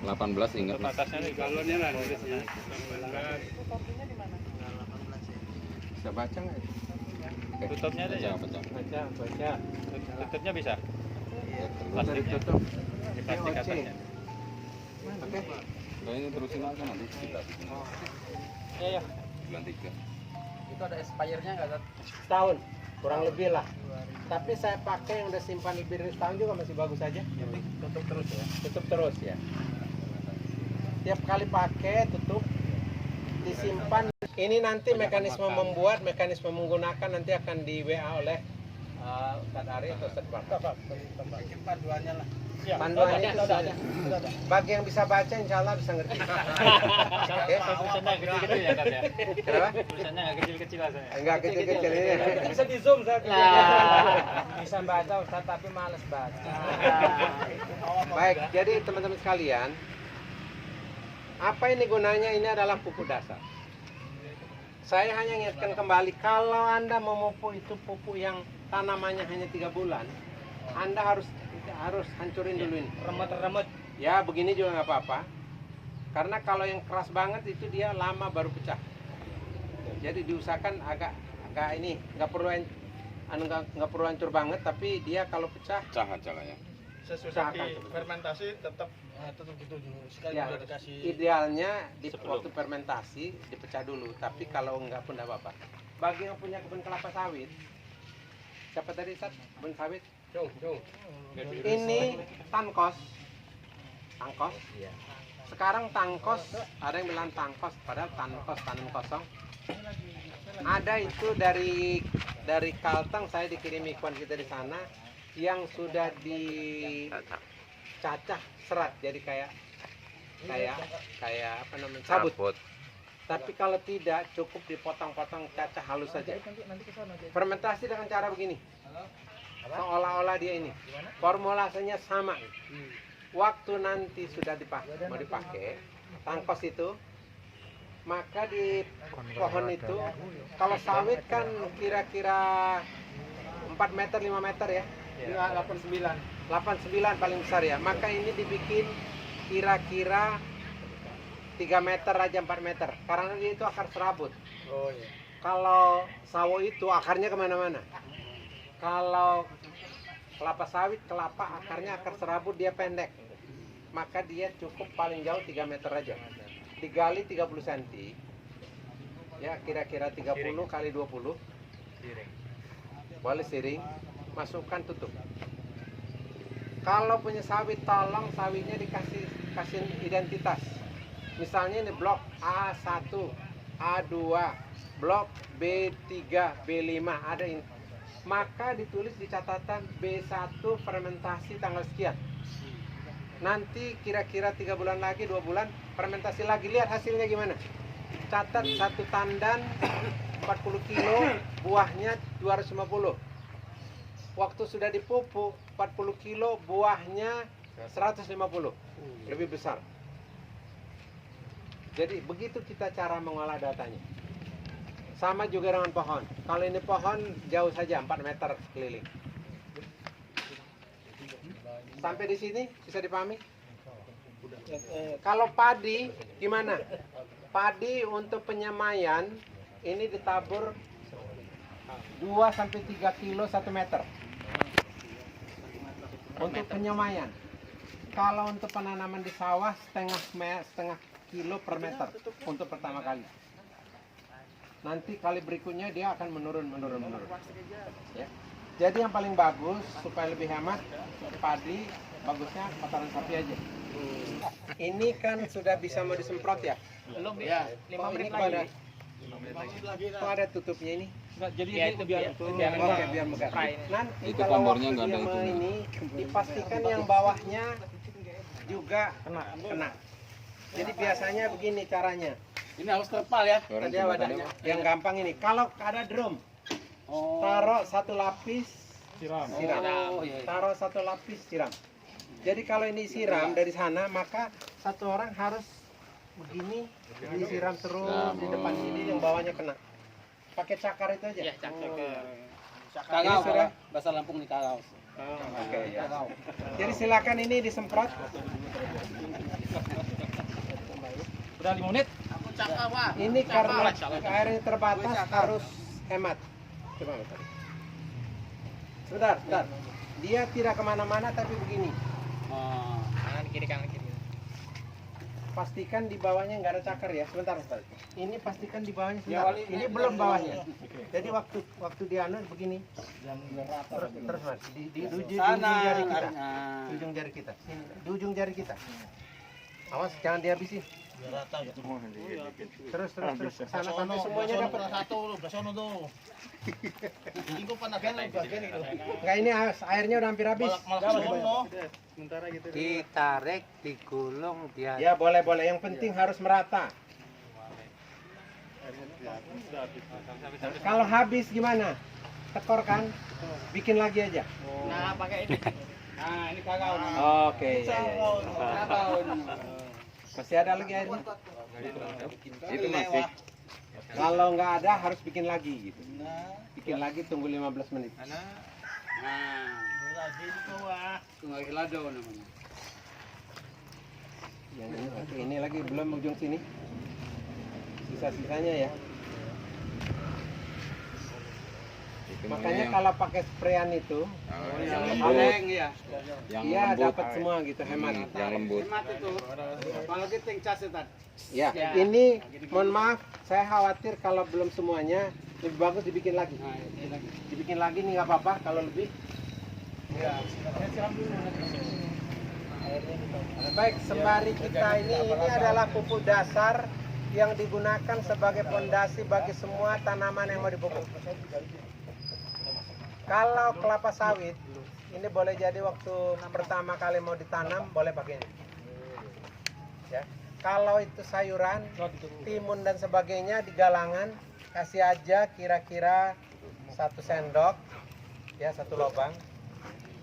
18 ingat. Tutup atasnya nih galonnya lah tulisnya. 19. Bisa baca nggak? Tutupnya aja ya. Baca. Tutupnya bisa. Bisa ditutup. Di plastik POC. atasnya. Oke. Nah, ini terusin aja nanti. Iya. Bulan 3. Itu ada expirednya nggak, Tat? Setahun, kurang lebih lah. Tapi saya pakai yang udah simpan lebih dari setahun juga masih bagus aja. Tutup terus ya. Tutup terus ya. Tiap kali pakai tutup, disimpan. Ini nanti mekanisme membuat, mekanisme menggunakan nanti akan di WA oleh Ustadz Ari atau Ustadz Barta. Bikin panduannya lah. Ya, Panduannya itu ada. bagi yang bisa baca insya Allah bisa ngerti. Oke. Tulisannya kecil-kecil ya, Tat ya? Kenapa? Tulisannya nggak kecil-kecil rasanya. Enggak kecil-kecil ini. Bisa di zoom saya. Bisa baca Ustadz tapi males baca. Baik, jadi teman-teman sekalian, apa ini gunanya? Ini adalah pupuk dasar. Saya hanya ingatkan kembali, kalau Anda memupuk itu pupuk yang tanamannya hanya 3 bulan, Anda harus hancurin dulu ini. Remet-remet. Ya, begini juga nggak apa-apa. Karena kalau yang keras banget itu dia lama baru pecah. Jadi diusahakan agak ini, nggak perlu hancur banget, tapi dia kalau pecah Cah aja lah ya. Sesudah fermentasi tetap gitu dulu. Sekali ya, udah dikasih. idealnya di waktu fermentasi dipecah dulu, tapi kalau enggak pun enggak apa-apa. Bagi yang punya kebun kelapa sawit, siapa tadi Sat? Kebun sawit? Ini tangkos. Sekarang tangkos, ada yang bilang tangkos, padahal tangkos tanam kosong. Ada itu dari Kalteng, saya dikirim ikhwan kita di sana yang sudah dicacah serat, jadi kayak apa namanya, sabut. Tapi kalau tidak, cukup dipotong-potong, cacah halus saja. Fermentasi dengan cara begini, seolah-olah dia ini formulasinya sama. Waktu nanti sudah mau dipakai tangkos itu, maka di pohon itu, kalau sawit kan kira-kira 4 meter 5 meter ya, 89 paling besar ya, maka ini dibikin kira-kira 3 meter aja, 4 meter, karena dia itu akar serabut. Kalau sawo itu akarnya kemana-mana. Kalau kelapa sawit, akarnya akar serabut, dia pendek, maka dia cukup paling jauh 3 meter aja. Digali 30 cm ya, kira-kira 30 kali 20, boleh siring, masukkan, tutup. Kalau punya sawit, tolong sawitnya dikasih identitas. Misalnya ini blok A1, A2, blok B3, B5, ada ini. Maka ditulis di catatan B1 fermentasi tanggal sekian. Nanti kira-kira 3 bulan lagi, 2 bulan fermentasi lagi, lihat hasilnya gimana. Catat 1 tandan 40 kilo, buahnya 250. Waktu sudah dipupuk 40 kilo, buahnya 150, lebih besar. Jadi begitu kita cara mengolah datanya. Sama juga dengan pohon. Kalau ini pohon jauh saja 4 meter keliling. Sampai di sini bisa dipahami? Kalau padi gimana? Padi untuk penyemaian ini ditabur 2 sampai 3 kilo 1 meter. Untuk penyemaian. Kalau untuk penanaman di sawah setengah kilo per meter untuk pertama kali. Nanti kali berikutnya dia akan menurun. Ya. Jadi yang paling bagus supaya lebih hemat padi, bagusnya kotoran sapi aja. Ini kan sudah bisa mau disemprot ya? Belum Ya. 5 Ini menit kok ada, lagi. kok ada tutupnya ini? Nggak, jadi Ya, ini itu biar biar Oke, biar megah. Fry ini. Nanti Itu kalau kompornya waktu nggak ada dia itunya. ini dipastikan yang bawahnya juga kena. Jadi biasanya begini caranya. Ini harus terpal ya. Tadi wadahnya. Yang gampang ini, kalau ada drum, taruh satu lapis siram. Taruh satu lapis siram. Jadi kalau ini siram dari sana, maka satu orang harus begini disiram terus di depan ini, yang bawahnya kena. Pakai cakar itu aja. Iya, cakar. Ini sudah. Bahasa Lampung nih kagau. Oke, ya. Jadi silakan ini disemprot. udah 5 menit. Ini karena airnya terbatas harus hemat. Coba bentar. Sebentar. Dia tidak kemana-mana tapi begini. Kanan kiri kanan kiri. Pastikan di bawahnya nggak ada cakar ya. Sebentar. Ini pastikan di bawahnya sebentar. Ini belum bawahnya. Jadi waktu dia begini. Terus Mas, di ujung jari kita. Di ujung jari kita. Sini, di ujung jari kita. Awas jangan dihabisin. Terus sana sampai semuanya dapat. Enggak, ini airnya udah hampir habis. Ditarik, digulung, dia Ya boleh. Yang penting harus merata. Kalau habis gimana? Tekor kan? Bikin lagi aja. Nah, pakai ini. Nah, ini kagau. Oke. Ya. Masih ada lagi airnya? Itu masih. Kalau nggak ada harus bikin lagi gitu. Bikin lagi, tunggu 15 menit. Yang ini lagi belum ujung sini. Sisa-sisanya ya. Makanya kalau pakai sprayan itu, yang harus- lembut. ya. Yang iya lembut. dapat semua gitu, hemat. Yang lembut. Kalau kita cas itu. Ya, ini mohon maaf, saya khawatir kalau belum semuanya, lebih bagus dibikin lagi. Dibikin lagi nih nggak apa-apa kalau lebih. Baik, sembari kita ini adalah pupuk dasar yang digunakan sebagai fondasi bagi semua tanaman yang mau dipupuk. Kalau kelapa sawit, ini boleh jadi waktu pertama kali mau ditanam, boleh pakai ini. Ya. Kalau itu sayuran, timun dan sebagainya di galangan, kasih aja kira-kira 1 sendok, ya 1 lubang.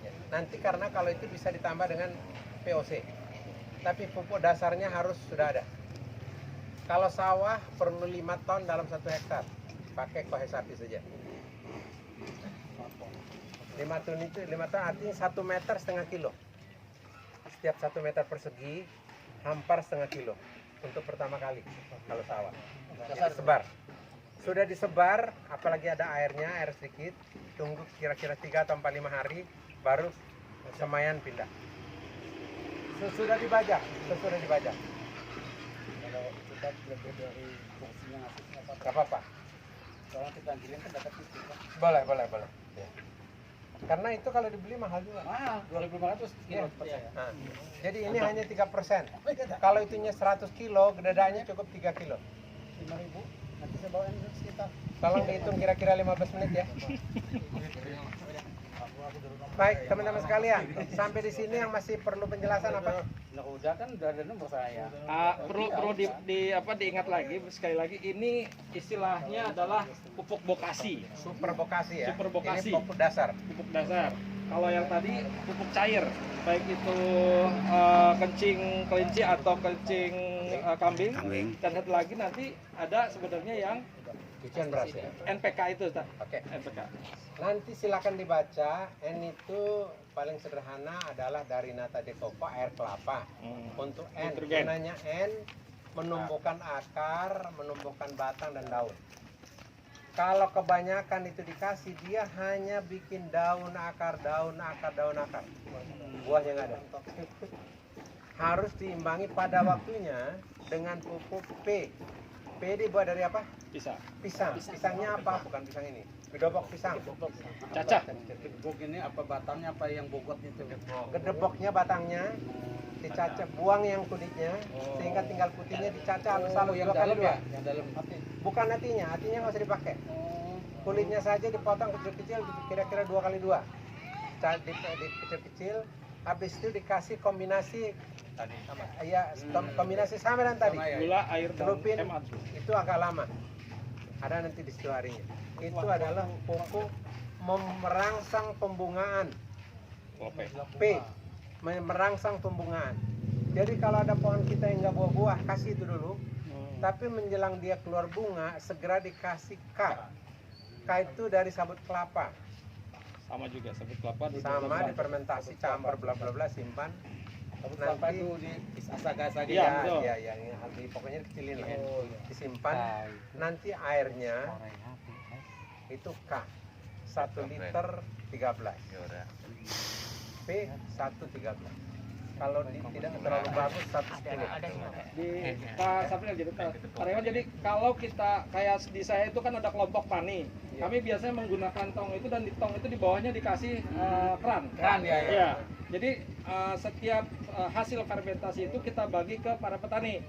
Ya. Nanti karena kalau itu bisa ditambah dengan POC, tapi pupuk dasarnya harus sudah ada. Kalau sawah perlu 5 ton dalam 1 hektar, pakai kohe sapi saja. 5 ton itu 5 ton artinya 1,5 meter kilo. Setiap 1 meter persegi hampar 1,5 kilo untuk pertama kali kalau sawah. Disebar. Sudah disebar, apalagi ada airnya, air sedikit, tunggu kira-kira 3 atau 4, 5 hari baru semayan pindah. Sesudah dibajak. Gak apa-apa. Boleh. Ya. Karena itu kalau dibeli mahal juga. 2.500 Ya. Nah, jadi ini hanya 3%. Kalau itunya 100 kilo, gedadanya cukup 3 kilo. 5.000. Nanti saya bawain sekitar. Tolong dihitung kira-kira 15 menit ya. Baik, teman-teman sekalian, sampai di sini yang masih perlu penjelasan apa? Udah kan udah ada nomor saya. Perlu diingat lagi sekali lagi, ini istilahnya adalah pupuk bokasi. Super bokasi ya. Super bokasi. Ini pupuk dasar. Pupuk dasar. Kalau yang tadi pupuk cair, baik itu kencing kelinci atau kencing kambing. Dan satu lagi nanti ada sebenarnya yang Cucian beras ya. NPK itu, Ustaz. Oke. NPK. Nanti silakan dibaca. N itu paling sederhana adalah dari nata de coco, air kelapa. Untuk N, Nitrogen. gunanya N menumbuhkan akar, menumbuhkan batang dan daun. Kalau kebanyakan itu dikasih, dia hanya bikin daun akar. Buahnya nggak ada. Harus diimbangi pada waktunya dengan pupuk P. P dibuat dari apa? Bisa. Pisang. Pisangnya apa? Bukan pisang ini. Gedobok pisang. Cacah. Gedebok ini apa batangnya apa yang bobot itu? Gedeboknya batangnya dicacah, buang yang kulitnya, sehingga tinggal putihnya dicacah halus-halus yang 2 kali dalam 2. ya, yang dalam hati. Bukan hatinya nggak usah dipakai. Kulitnya saja dipotong kecil-kecil, kira-kira 2 kali 2. Kecil-kecil, habis itu dikasih kombinasi tadi sama. Ya, kombinasi sama dan tadi. Gula, air, dan Celupin, hemat. itu agak lama. Ada nanti di situ harinya. Itu adalah pupuk merangsang pembungaan. P, merangsang pembungaan. Jadi kalau ada pohon kita yang nggak buah-buah, kasih itu dulu. Tapi menjelang dia keluar bunga, segera dikasih K. K itu dari sabut kelapa. Sama juga sabut kelapa. Sama difermentasi, campur bla bla bla, simpan. Nanti itu diasak-asak Iya, betul. iya, pokoknya dikecilin lah. Disimpan. Nanti airnya itu K. 1 liter 13. P 1,13. Kalau tidak terlalu bagus 1,10. Di Pak Sapril jadi Pak Rewan, jadi kalau kita kayak di saya itu kan ada kelompok tani. Kami biasanya menggunakan tong itu, dan di tong itu di bawahnya dikasih keran. Ya. Jadi setiap hasil fermentasi itu kita bagi ke para petani.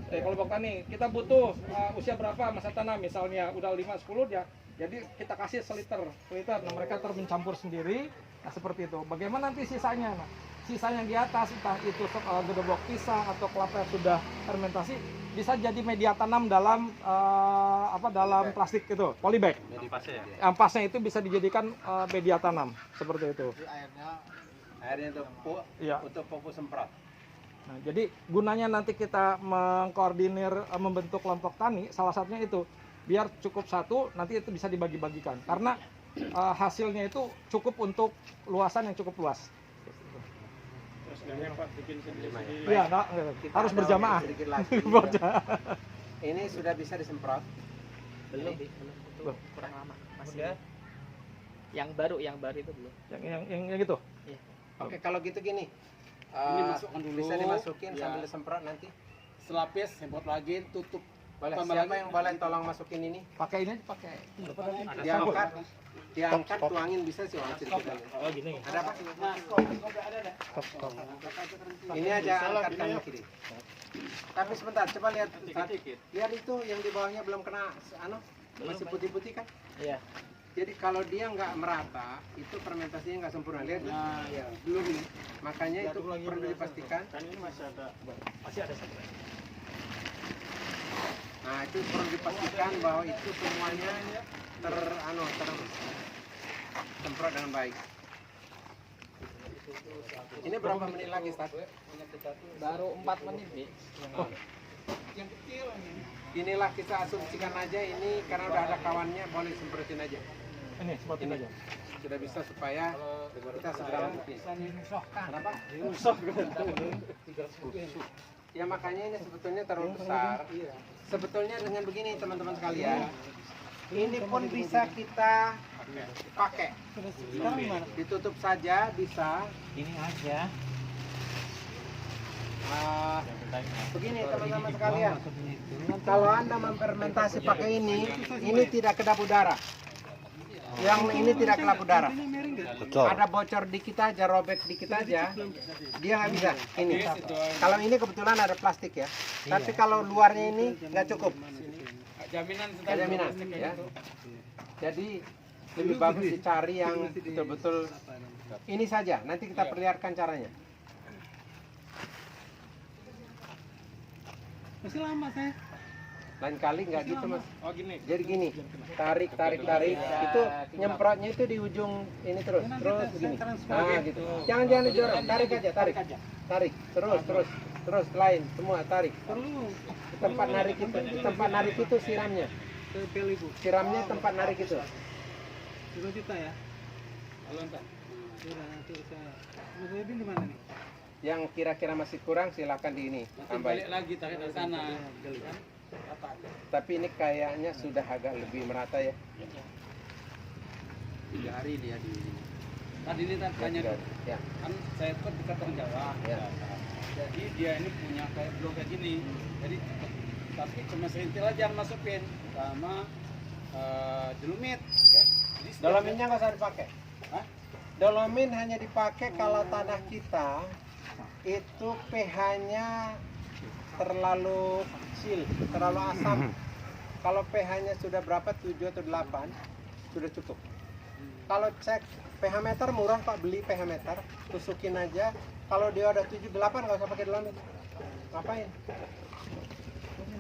Kelompok tani. Kita butuh usia berapa masa tanam, misalnya udah 5-10 ya. Jadi kita kasih seliter. Nah, mereka termencampur sendiri. Nah, seperti itu. Bagaimana nanti sisanya? Nah, sisanya di atas, entah itu gedebok pisang atau kelapa yang sudah fermentasi, bisa jadi media tanam dalam dalam plastik itu, polybag. Ampasnya itu bisa dijadikan media tanam seperti itu. Airnya untuk pupuk semprot. Nah, jadi gunanya nanti kita mengkoordinir membentuk kelompok tani, salah satunya itu biar cukup satu, nanti itu bisa dibagi-bagikan karena hasilnya itu cukup untuk luasan yang cukup luas. Iya, harus berjamaah. Ini sudah bisa disemprot. Belum kurang lama. Masih. Yang baru itu belum. Yang gitu. Iya. Oke, kalau gitu gini. Ini masukkan dulu. Bisa dimasukin Ya. sambil disemprot nanti. Selapis, semprot lagi, tutup. Boleh. Tambah Siapa lagi. yang boleh tolong masukin ini? Pakai ini, pakai. Diangkat, tuangin bisa sih orang sedikit. Oh, gini. Ada apa? Ini aja angkat kanan kiri. Tapi sebentar, coba lihat. Lihat itu yang di bawahnya belum kena masih putih-putih kan? Iya. Jadi kalau dia nggak merata, itu fermentasinya nggak sempurna. Lihat, belum ini. Makanya itu perlu dipastikan. Kan ini masih ada satu. Nah, itu perlu dipastikan bahwa itu semuanya semprot dengan baik. Ini berapa menit lagi, Ustaz? Baru 4 menit, Bi. Inilah kita asumsikan aja ini karena udah ada kawannya, boleh semprotin aja. Ini semprotin aja. Sudah bisa supaya kita segera mungkin. Kenapa? Ya makanya ini sebetulnya terlalu besar. Sebetulnya dengan begini teman-teman sekalian, ini pun bisa kita pakai. Ditutup saja bisa. Ini aja. Begini teman-teman sekalian, kalau Anda memfermentasi pakai ini tidak kedap udara. Yang ini tidak kedap udara. Ada bocor dikit aja, robek dikit aja, dia nggak bisa. Ini. Kalau ini kebetulan ada plastik ya. Tapi kalau luarnya ini nggak cukup. Jaminan, ya. Jadi lebih bagus dicari yang betul-betul ini saja. Nanti kita perlihatkan caranya. Masih lama saya. Lain kali nggak gitu mas. Oh, gini. Jadi gini, tarik. Itu nyemprotnya itu di ujung ini terus begini. Nah gitu. Jangan didorong, tarik aja, tarik. Terus lain semua tarik. Tempat narik itu siramnya. Siramnya tempat narik itu. Juta ya. Kalau entar. Mas Edin di mana nih? Yang kira-kira masih kurang silakan di ini tambahin. Balik lagi tarik dari sana. Tapi ini kayaknya sudah agak lebih merata ya. 3 hari dia di tadi ini tanya Ya. kan saya ikut dekat Tengah Jawa. Ya. Jadi dia ini punya kayak blok kayak gini. Jadi tapi cuma serintil aja yang masukin sama jelumit. Jadi setiap- Dolominnya nggak usah dipakai. Hah? Dolomin hanya dipakai kalau tanah kita itu pH-nya terlalu kecil, terlalu asam. Kalau pH-nya sudah berapa, 7 atau 8, sudah cukup. Kalau cek pH meter murah kok, beli pH meter, tusukin aja. Kalau dia ada 7, 8 nggak usah pakai dolomit. Ngapain?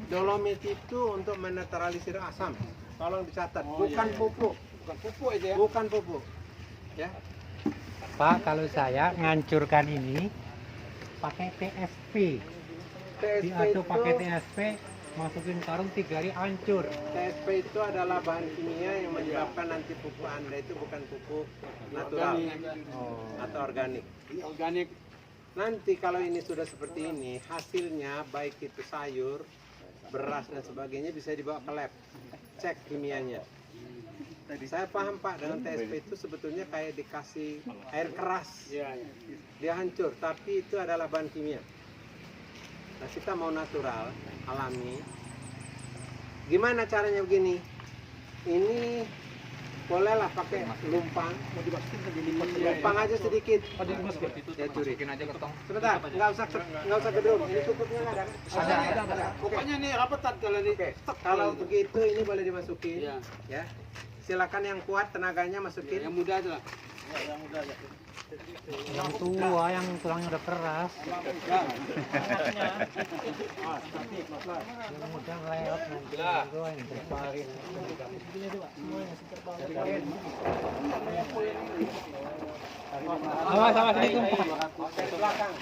Dolomit itu untuk menetralisir asam. Tolong dicatat, bukan pupuk. bukan pupuk aja ya. Bukan pupuk. Ya. Pak, kalau saya ngancurkan ini pakai TSP. TSP Diaduk pakai itu, TSP, masukin karung 3 hari hancur. TSP itu adalah bahan kimia yang menyebabkan nanti pupuk Anda itu bukan pupuk natural atau organik. Ini organik. Nanti kalau ini sudah seperti ini, hasilnya baik itu sayur, beras dan sebagainya bisa dibawa ke lab. Cek kimianya. Saya paham Pak, dengan TSP itu sebetulnya kayak dikasih air keras. Dia hancur, tapi itu adalah bahan kimia. Nah, kita mau natural, alami. Gimana caranya begini? Ini bolehlah pakai lumpang. Mau dimasukin ke lumpang aja sedikit. Ya curi. Sebentar, nggak usah gedung. Ini cukupnya nggak ada? Ada. Pokoknya nih rapetan kalau ini. Kalau begitu ini boleh dimasukin. Iya. Ya. Silakan yang kuat tenaganya masukin. Yang muda aja lah. Yang tua, yang tulangnya udah keras. Yang muda lewat nanti. Itu yang terpaling. Awas, awas ini tumpah. Ke belakang.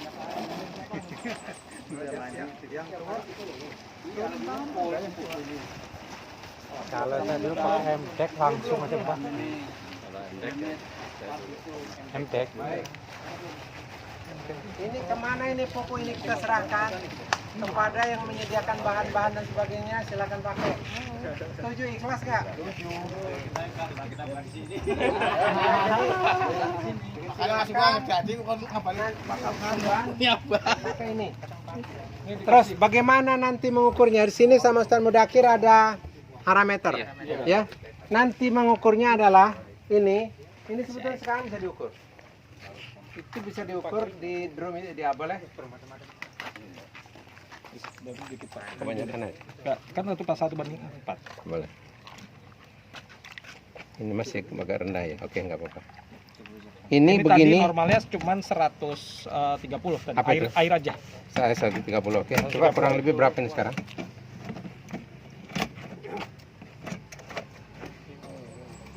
Kalau saya dulu pakai MTEK langsung aja Pak. MTEK. Ini kemana ini pupuk ini kita serahkan kepada yang menyediakan bahan-bahan dan sebagainya, silakan pakai. Setuju, ikhlas nggak? Pakai ini. Terus bagaimana nanti mengukurnya? Di sini sama Ustaz Mudakir ada parameter, ya. Nanti mengukurnya adalah ini sebetulnya sekarang bisa diukur. Itu bisa diukur di drum ini, dia boleh. Kebanyakan aja. Kan itu pas 1/4. Boleh. Ini masih agak rendah ya. Oke, nggak apa-apa. Ini begini. Tadi normalnya cuma 130 tadi. Apa itu? Air aja. Saya 130. Oke. Coba kurang lebih berapa ini sekarang?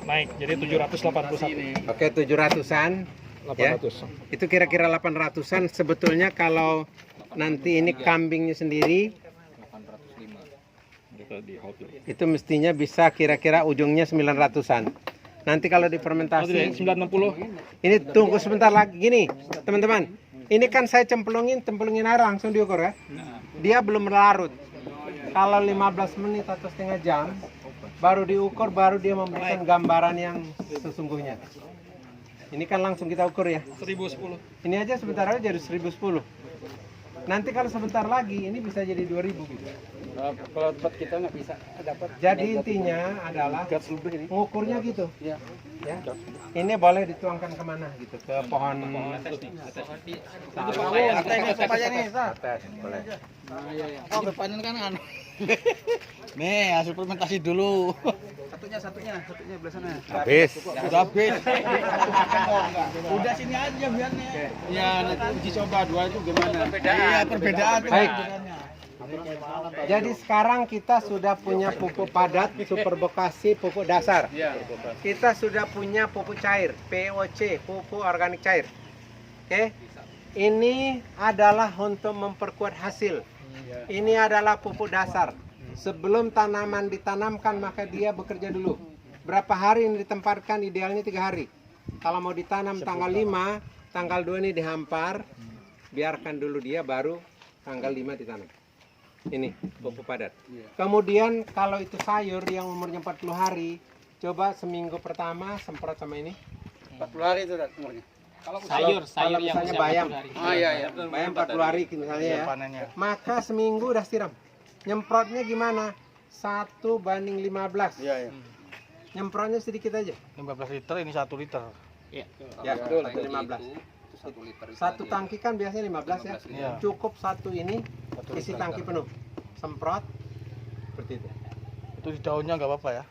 Naik jadi 781. Oke, 700-an. 800. Itu kira-kira 800-an. Sebetulnya kalau nanti ini kambingnya sendiri, itu mestinya bisa kira-kira ujungnya 900-an. Nanti kalau difermentasi 960. ini tunggu sebentar lagi gini, teman-teman. Ini kan saya cemplungin air langsung diukur ya. Dia belum larut. Kalau 15 menit atau setengah jam baru diukur, baru dia memberikan gambaran yang sesungguhnya. Ini kan langsung kita ukur ya. 1010. Ini aja sebentar aja jadi 1010. Nanti kalau sebentar lagi ini bisa jadi 2000 gitu. Kalau tempat kita nggak bisa dapat. Jadi intinya adalah mengukurnya gitu. Ya. Ini boleh dituangkan kemana gitu, ke pohon. Atas, boleh. Oh, depannya kan anu. Nih, hasil fermentasi dulu. Satunya belah sana. Habis. Udah habis. Udah sini aja biarnya. Ya, nanti uji coba dua itu gimana? Iya, perbedaan. Baik. Jadi sekarang kita sudah punya pupuk padat, super Bekasi, pupuk dasar. Kita sudah punya pupuk cair, POC, pupuk organik cair. Oke. Ini adalah untuk memperkuat hasil. Ini adalah pupuk dasar. Sebelum tanaman ditanamkan maka dia bekerja dulu. Berapa hari ini ditempatkan? Idealnya 3 hari. Kalau mau ditanam tanggal 5, tanggal 2 ini dihampar. Biarkan dulu dia, baru tanggal 5 ditanam. Ini pupuk padat. Kemudian kalau itu sayur yang umurnya 40 hari, coba seminggu pertama semprot sama ini. 40 hari itu umurnya. Sayur kalau yang misalnya usia bayam. 40 hari. Oh iya iya. Bayam 40 hari misalnya ya. Maka seminggu udah siram. Nyemprotnya gimana? 1:15. Iya iya. Nyemprotnya sedikit aja. 15 liter ini 1 liter. Iya. Ya, betul, 1:15. Satu tangki kan biasanya 15 ya. Iya. Cukup satu ini Satu isi liter. tangki penuh. Semprot seperti itu. Itu di daunnya nggak apa-apa ya?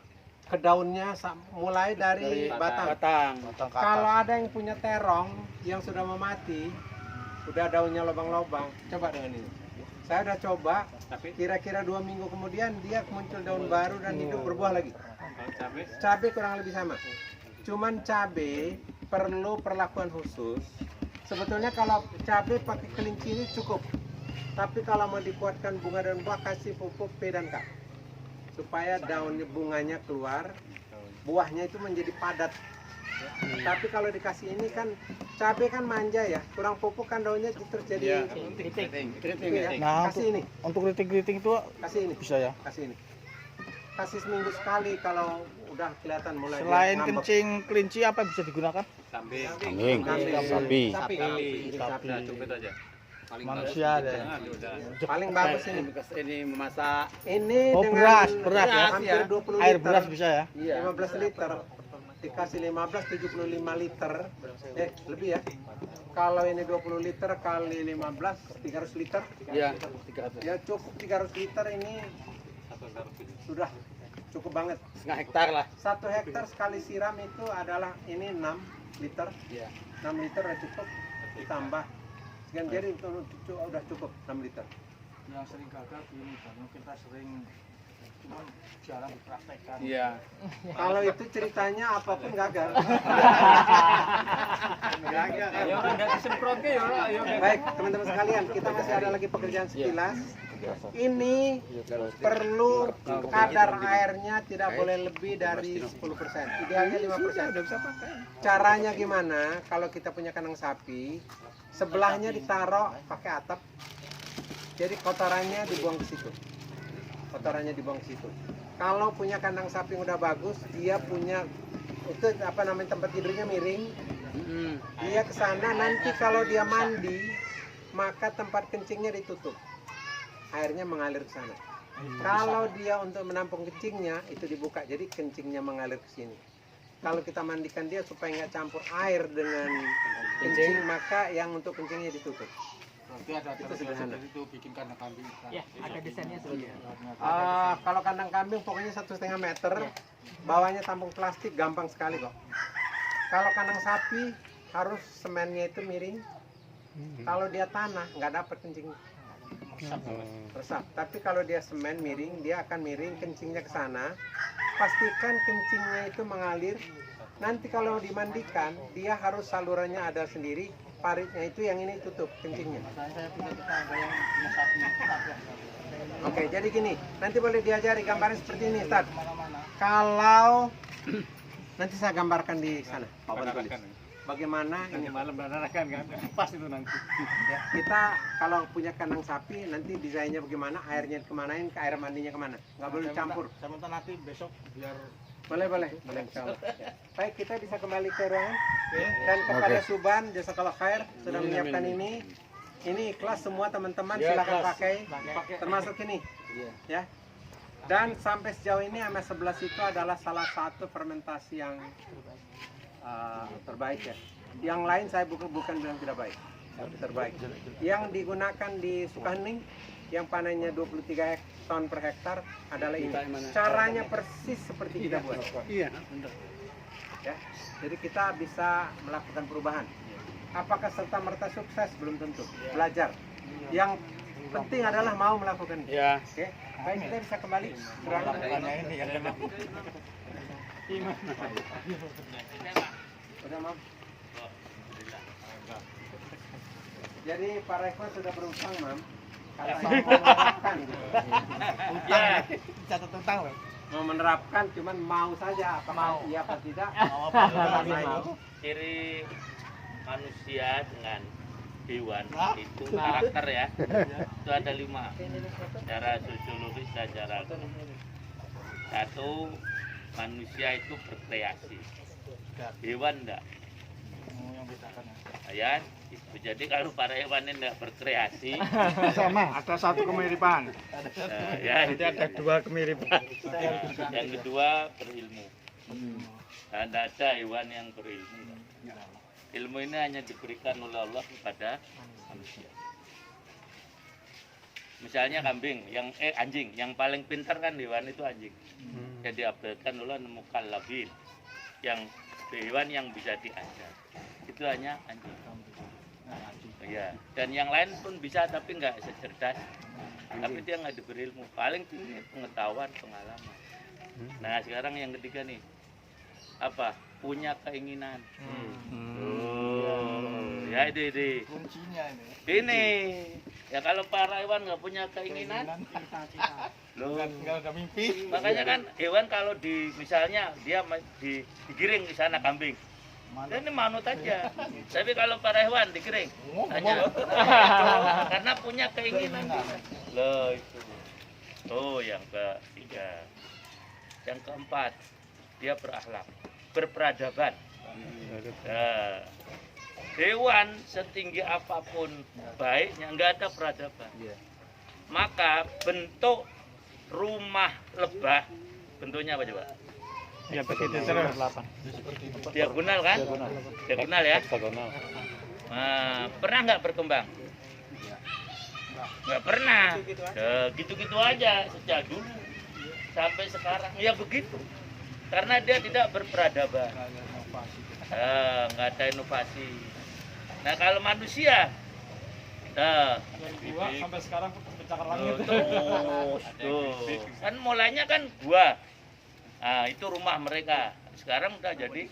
Ke daunnya mulai dari batang. Batang. Batang ke Kalau atas. ada yang punya terong yang sudah mau mati, udah daunnya lubang-lubang, coba dengan ini. Saya udah coba, kira-kira 2 minggu kemudian dia muncul daun baru dan hidup berbuah lagi. Cabai kurang lebih sama. Cuman cabai perlu perlakuan khusus. Sebetulnya kalau cabai pakai kelinci ini cukup. Tapi kalau mau dikuatkan bunga dan buah, kasih pupuk P dan K. Supaya daunnya bunganya keluar, buahnya itu menjadi padat. Tapi kalau dikasih ini kan cabai kan manja ya, kurang pupuk kan daunnya terjadi keriting ya. Nah, Kasih ini, Untuk keriting-keriting itu kasih ini, bisa ya? kasih ini. Kasih seminggu sekali kalau udah kelihatan mulai dia Selain ngambek. kencing kelinci apa yang bisa digunakan? Kambing, Sapi. sapi. Manusia deh. Paling bagus ini. Ini memasak. Ini Oh, dengan beras ya? hampir 20 liter. Air beras bisa ya? Iya. 15 liter. Dikasih 15 75 liter. Lebih ya. Kalau ini 20 liter kali 15 300 liter. Iya, 300. Ya cukup 300 liter ini sudah cukup banget. Setengah hektar lah. 1 hektar sekali siram itu adalah ini 6 liter. Iya. 6 liter udah cukup, ditambah sekian jadi itu udah cukup 6 liter. Yang sering gagal ini karena kita sering cuma jarang dipraktekkan. Iya. Kalau itu ceritanya apapun gagal. Ya orang nggak disemprot ke ya. Ayo. Baik, teman-teman sekalian, kita masih ada lagi pekerjaan sekilas. Ini perlu kadar airnya tidak boleh lebih dari 10%, idealnya 5%. Caranya gimana? Kalau kita punya kandang sapi, sebelahnya ditaruh pakai atap, jadi kotorannya dibuang ke situ. Kotorannya dibuang ke situ. Kalau punya kandang sapi yang udah bagus, dia punya itu apa namanya tempat tidurnya miring. Dia ke sana, nanti kalau dia mandi, maka tempat kencingnya ditutup. Airnya mengalir ke sana. Kalau dia untuk menampung kencingnya, itu dibuka, jadi kencingnya mengalir ke sini. Kalau kita mandikan dia supaya nggak campur air dengan kencing, maka yang untuk kencingnya ditutup. Itu sederhana. Itu bikin kandang kambing. Ya, ada desainnya seperti itu. Kalau kandang kambing pokoknya 1,5 meter, bawahnya tampung plastik, gampang sekali kok. Kalau kandang sapi harus semennya itu miring. Kalau dia tanah nggak dapat kencing. Resap. Tapi kalau dia semen miring, dia akan miring kencingnya ke sana. Pastikan kencingnya itu mengalir. Nanti kalau dimandikan, dia harus salurannya ada sendiri. Paritnya itu yang ini tutup kencingnya. Oke, jadi gini, nanti boleh diajari gambarnya seperti ini, Ustaz. Kalau nanti saya gambarkan di sana, Pak Bantulis. Bagaimana ini Malam beranakan kan? Pas itu nanti. ya, kita kalau punya kandang sapi nanti desainnya bagaimana, airnya kemanain, ke air mandinya kemana, nggak boleh dicampur. Saya minta nanti besok biar Boleh insyaallah. Baik, kita bisa kembali ke ruangan. Dan kepada Suban Jazakallah Khair sudah menyiapkan ini. Ini ikhlas semua teman-teman, silakan pakai, termasuk ini. Ya. Dan sampai sejauh ini MS11 itu adalah salah satu fermentasi yang terbaik ya. Yang lain saya bukan bilang tidak baik, tapi terbaik. Yang digunakan di Sukahening yang panennya 23 ton per hektar adalah ini. Caranya persis seperti kita buat. Iya, benar. Ya. Jadi kita bisa melakukan perubahan. Apakah serta merta sukses? Belum tentu. Belajar. Yang penting adalah mau melakukan. Iya. Oke. Baik, kita bisa kembali. Ruangan. ini yang Udah, Mam. Jadi Pak Reko sudah berutang, Mam. Katanya mau menerapkan. catat tentang loh. Mau menerapkan, cuman mau saja. Apakah iya apa tidak? Mau. Ciri manusia dengan hewan itu karakter ya. Itu ada 5 secara sosiologis dan secara ekonomi. 1, manusia itu berkreasi, hewan enggak. Ya, itu. Jadi kalau para hewan ini enggak berkreasi, Sama, ada satu kemiripan. ya Jadi ada 2 kemiripan. yang kedua berilmu. Nah, tidak ada hewan yang berilmu. Ilmu ini hanya diberikan oleh Allah kepada manusia. Misalnya kambing, anjing, yang paling pintar kan hewan itu anjing. Jadi diabadikan oleh mukallafin, yang hewan yang bisa diajar. Itu hanya anjing. Ya, dan yang lain pun bisa tapi nggak secerdas. Tapi dia nggak diberi ilmu. Paling tinggi pengetahuan, pengalaman. Nah sekarang yang ketiga nih, apa? Punya keinginan. Ya ini. Kuncinya ini. Ini ya kalau para hewan nggak punya keinginan, loh. Nggak ada mimpi. Makanya kan hewan kalau misalnya dia digiring di sana kambing, dia ini manut aja. Tapi kalau para hewan digiring, hanya karena punya keinginan. Loh itu. Oh yang ketiga, yang keempat dia berakhlak, berperadaban. Nah, hewan setinggi apapun baiknya nggak ada peradaban. Maka bentuk rumah lebah bentuknya apa coba? Ya begitu terus. Diagonal kan? Diagonal ya. Nah, pernah nggak berkembang? Nggak pernah. Gitu-gitu aja sejak dulu sampai sekarang ya begitu. Karena dia tidak berperadaban. Nggak ada inovasi. Nah kalau manusia, Gua sampai sekarang pencakar langit. tuh, kan mulainya kan gua. Nah, itu rumah mereka. Sekarang udah jadi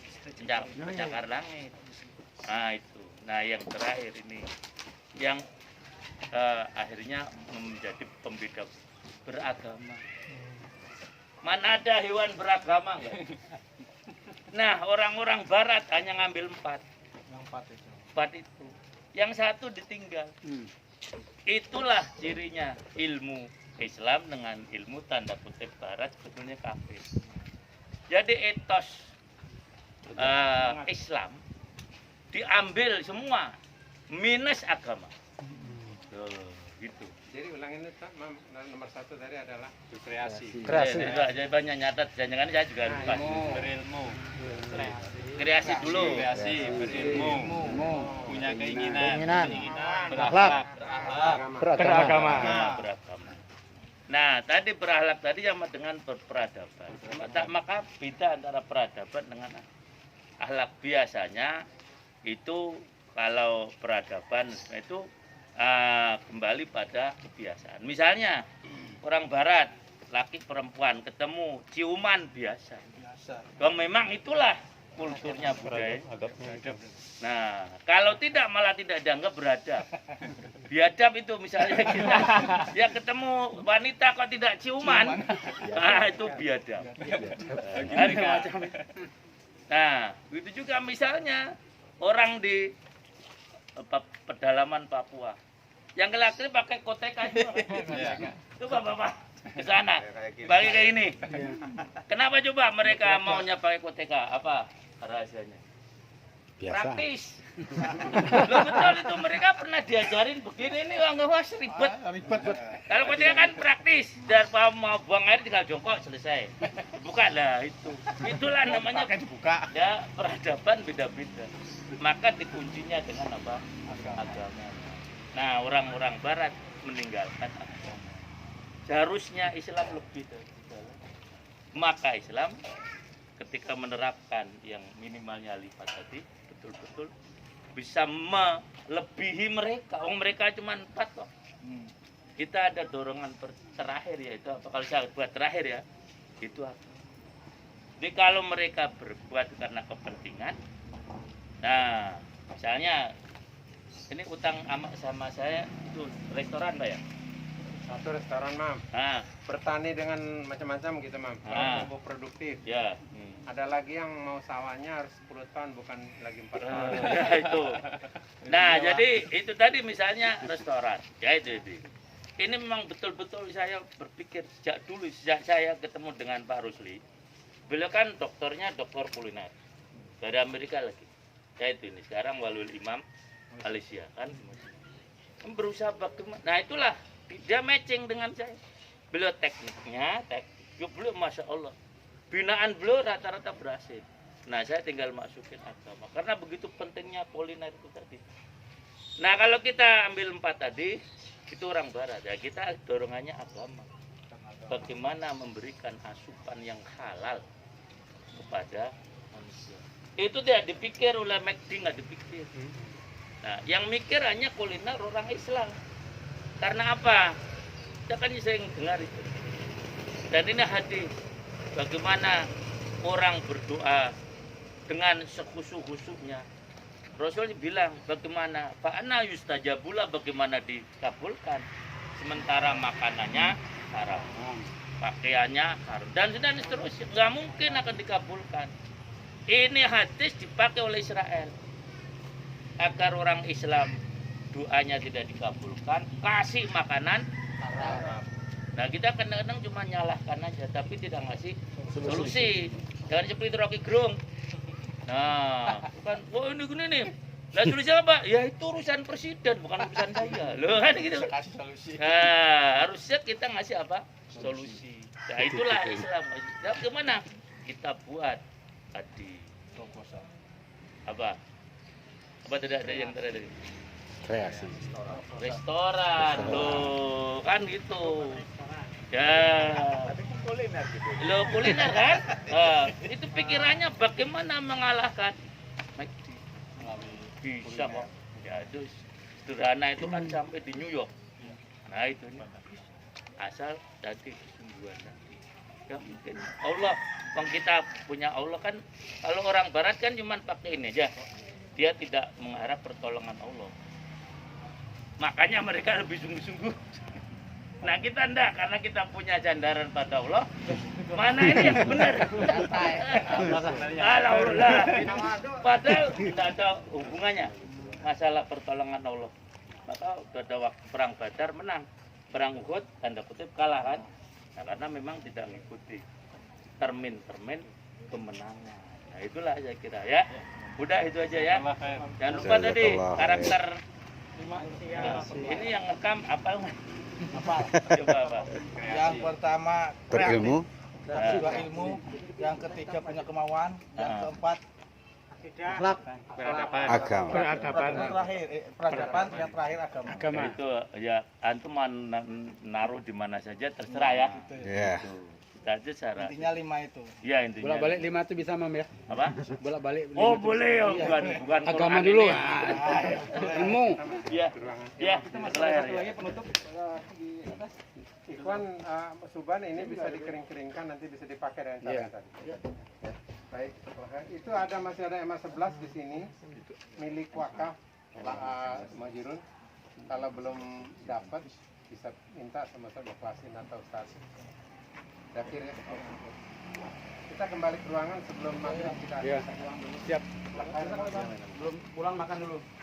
pencakar langit. Nah itu. Nah yang terakhir ini, yang akhirnya menjadi pembeda beragama. Mana ada hewan beragama enggak? Nah orang-orang Barat hanya ngambil 4. Yang 4 itu. 4 itu. Yang 1 ditinggal. Itulah cirinya ilmu Islam dengan ilmu tanda kutip Barat sebetulnya kafir. Jadi etos Islam diambil semua minus agama. Gitu. Jadi ulangin itu nomor 1 tadi adalah Kreasi. Saya banyak nyatat, jangan saya juga lupa. Berilmu. Kreasi dulu. Kreasi, berilmu. Punya keinginan. Berakhlak. Beragama. Beragama. Nah, tadi berakhlak tadi sama dengan berperadaban. Maka beda antara peradaban dengan akhlak. Biasanya itu kalau peradaban itu kembali pada kebiasaan. Misalnya orang Barat, laki perempuan ketemu ciuman biasa. Memang itulah kulturnya budaya. Nah, kalau tidak malah tidak dianggap beradab. Biadab itu misalnya kita ya ketemu wanita kok tidak ciuman, nah itu biadab. Nah, begitu juga misalnya orang di pedalaman Papua, yang laki-laki pakai koteka itu, bapak ke sana, bagi kayak ini. Kenapa coba mereka maunya pakai koteka? Apa rahasianya? Praktis. Loh betul itu, mereka pernah diajarin begini nih, wah ribet. Kalau koteka kan praktis, dan mau buang air tinggal jongkok selesai. Buka lah itu. Itulah namanya dibuka. Ya peradaban beda-beda. Maka dikuncinya dengan apa? Agama. Nah orang-orang Barat meninggalkan agama. Seharusnya Islam lebih dari segala. Maka Islam ketika menerapkan yang minimalnya 5 tadi betul-betul bisa melebihi mereka. Mereka cuma 4 kok. Kita ada dorongan terakhir yaitu apa? Kalau saya buat terakhir ya, itu apa? Jadi kalau mereka berbuat karena kepentingan, nah misalnya ini utang sama saya itu restoran Pak ya, Satu restoran, Mam. Nah, Bertani dengan macam-macam gitu, Mam. Ah. Tumbuh produktif. ya. Ada lagi yang mau sawahnya harus 10 tahun, bukan lagi 4 tahun. Ya itu. Nah, jadi itu tadi misalnya restoran. Ya itu. Ini memang betul-betul saya berpikir sejak saya ketemu dengan Pak Rusli. Beliau kan dokternya dokter kuliner dari Amerika lagi. Ya itu ini sekarang Walul Imam Malaysia kan. Berusaha bagaimana. Nah itulah dia matching dengan saya. Beliau tekniknya, beliau masya Allah. Binaan beliau rata-rata berhasil. Nah saya tinggal masukin agama karena begitu pentingnya kuliner itu tadi. Nah kalau kita ambil 4 tadi itu orang barat ya, kita dorongannya agama. Bagaimana memberikan asupan yang halal kepada manusia. Itu tidak dipikir oleh McD, nggak dipikir. Nah yang mikir hanya kuliner orang Islam. Karena apa? Kita kan sering dengar itu. Dan ini hadis. Bagaimana orang berdoa dengan sekhusyuk-khusyuknya. Rasul bilang bagaimana fa'ana yustajabula, bagaimana dikabulkan sementara makanannya haram, pakaiannya haram dan seterusnya, nggak mungkin akan dikabulkan. Ini hadis dipakai oleh Israel agar orang Islam doanya tidak dikabulkan, kasih makanan haram. Nah kita kadang-kadang cuma nyalahkan aja tapi tidak ngasih solusi. Jangan seperti Rocky Gerung. Nah, bukan, oh ini gini nih. Lah solusinya apa? Ya itu urusan presiden, bukan urusan saya. Loh kan gitu. Kasih solusi. Nah, harusnya kita ngasih apa? Solusi. Nah, itulah Islam. Nah, gimana? Kita buat tadi proposal. Apa? Apa tidak ada yang terakhir? Kreasi. Restoran. Loh, kan gitu. Ya. Lo kuliner kan? Itu pikirannya bagaimana mengalahkan McD. Bisa kok. Ya itu sederhana itu kan sampai di New York. Nah itu nih. Asal tadi kesungguhan tadi. Ya mungkin Allah, bang kita punya Allah kan. Kalau orang Barat kan cuma pakai ini aja. Dia tidak mengharap pertolongan Allah. Makanya mereka lebih sungguh-sungguh. Nah kita enggak, karena kita punya sandaran pada Allah. Mana ini yang benar? Allah. Padahal tidak ada hubungannya masalah pertolongan Allah. Maka pada waktu perang Badar menang, perang Uhud tanda kutip kalah kan? Nah, karena memang tidak mengikuti termin kemenangan. Nah itulah saya kira ya. Udah itu aja ya. Jangan lupa tadi karakter. Ini yang ngekam apa? Coba apa? Yang pertama Berilmu. kedua ilmu, yang ketiga punya kemauan, yang keempat Agama. peradaban, yang terakhir agama. Itu ya antum naruh di mana saja terserah ya. Ya. Kita aja cara. Intinya 5 itu. Ya intinya. Bolak-balik 5 itu bisa, Mam ya? Apa? Bolak-balik. Oh boleh ya, bukan Agama Quran dulu. ini. Ilmu. Iya. Iya. Terakhir ya. lagi penutup di atas. Ikhwan Suban ini bisa dikering-keringkan, nanti bisa dipakai dengan cara tadi. Ya. Baik, itu masih ada MA 11 di sini, milik wakaf Majirun. Kalau belum dapat bisa minta sama Ustaz Baklasin atau Ustaz Dakir ya. Kita kembali ke ruangan sebelum maghrib kita. Siap. Belum pulang makan dulu.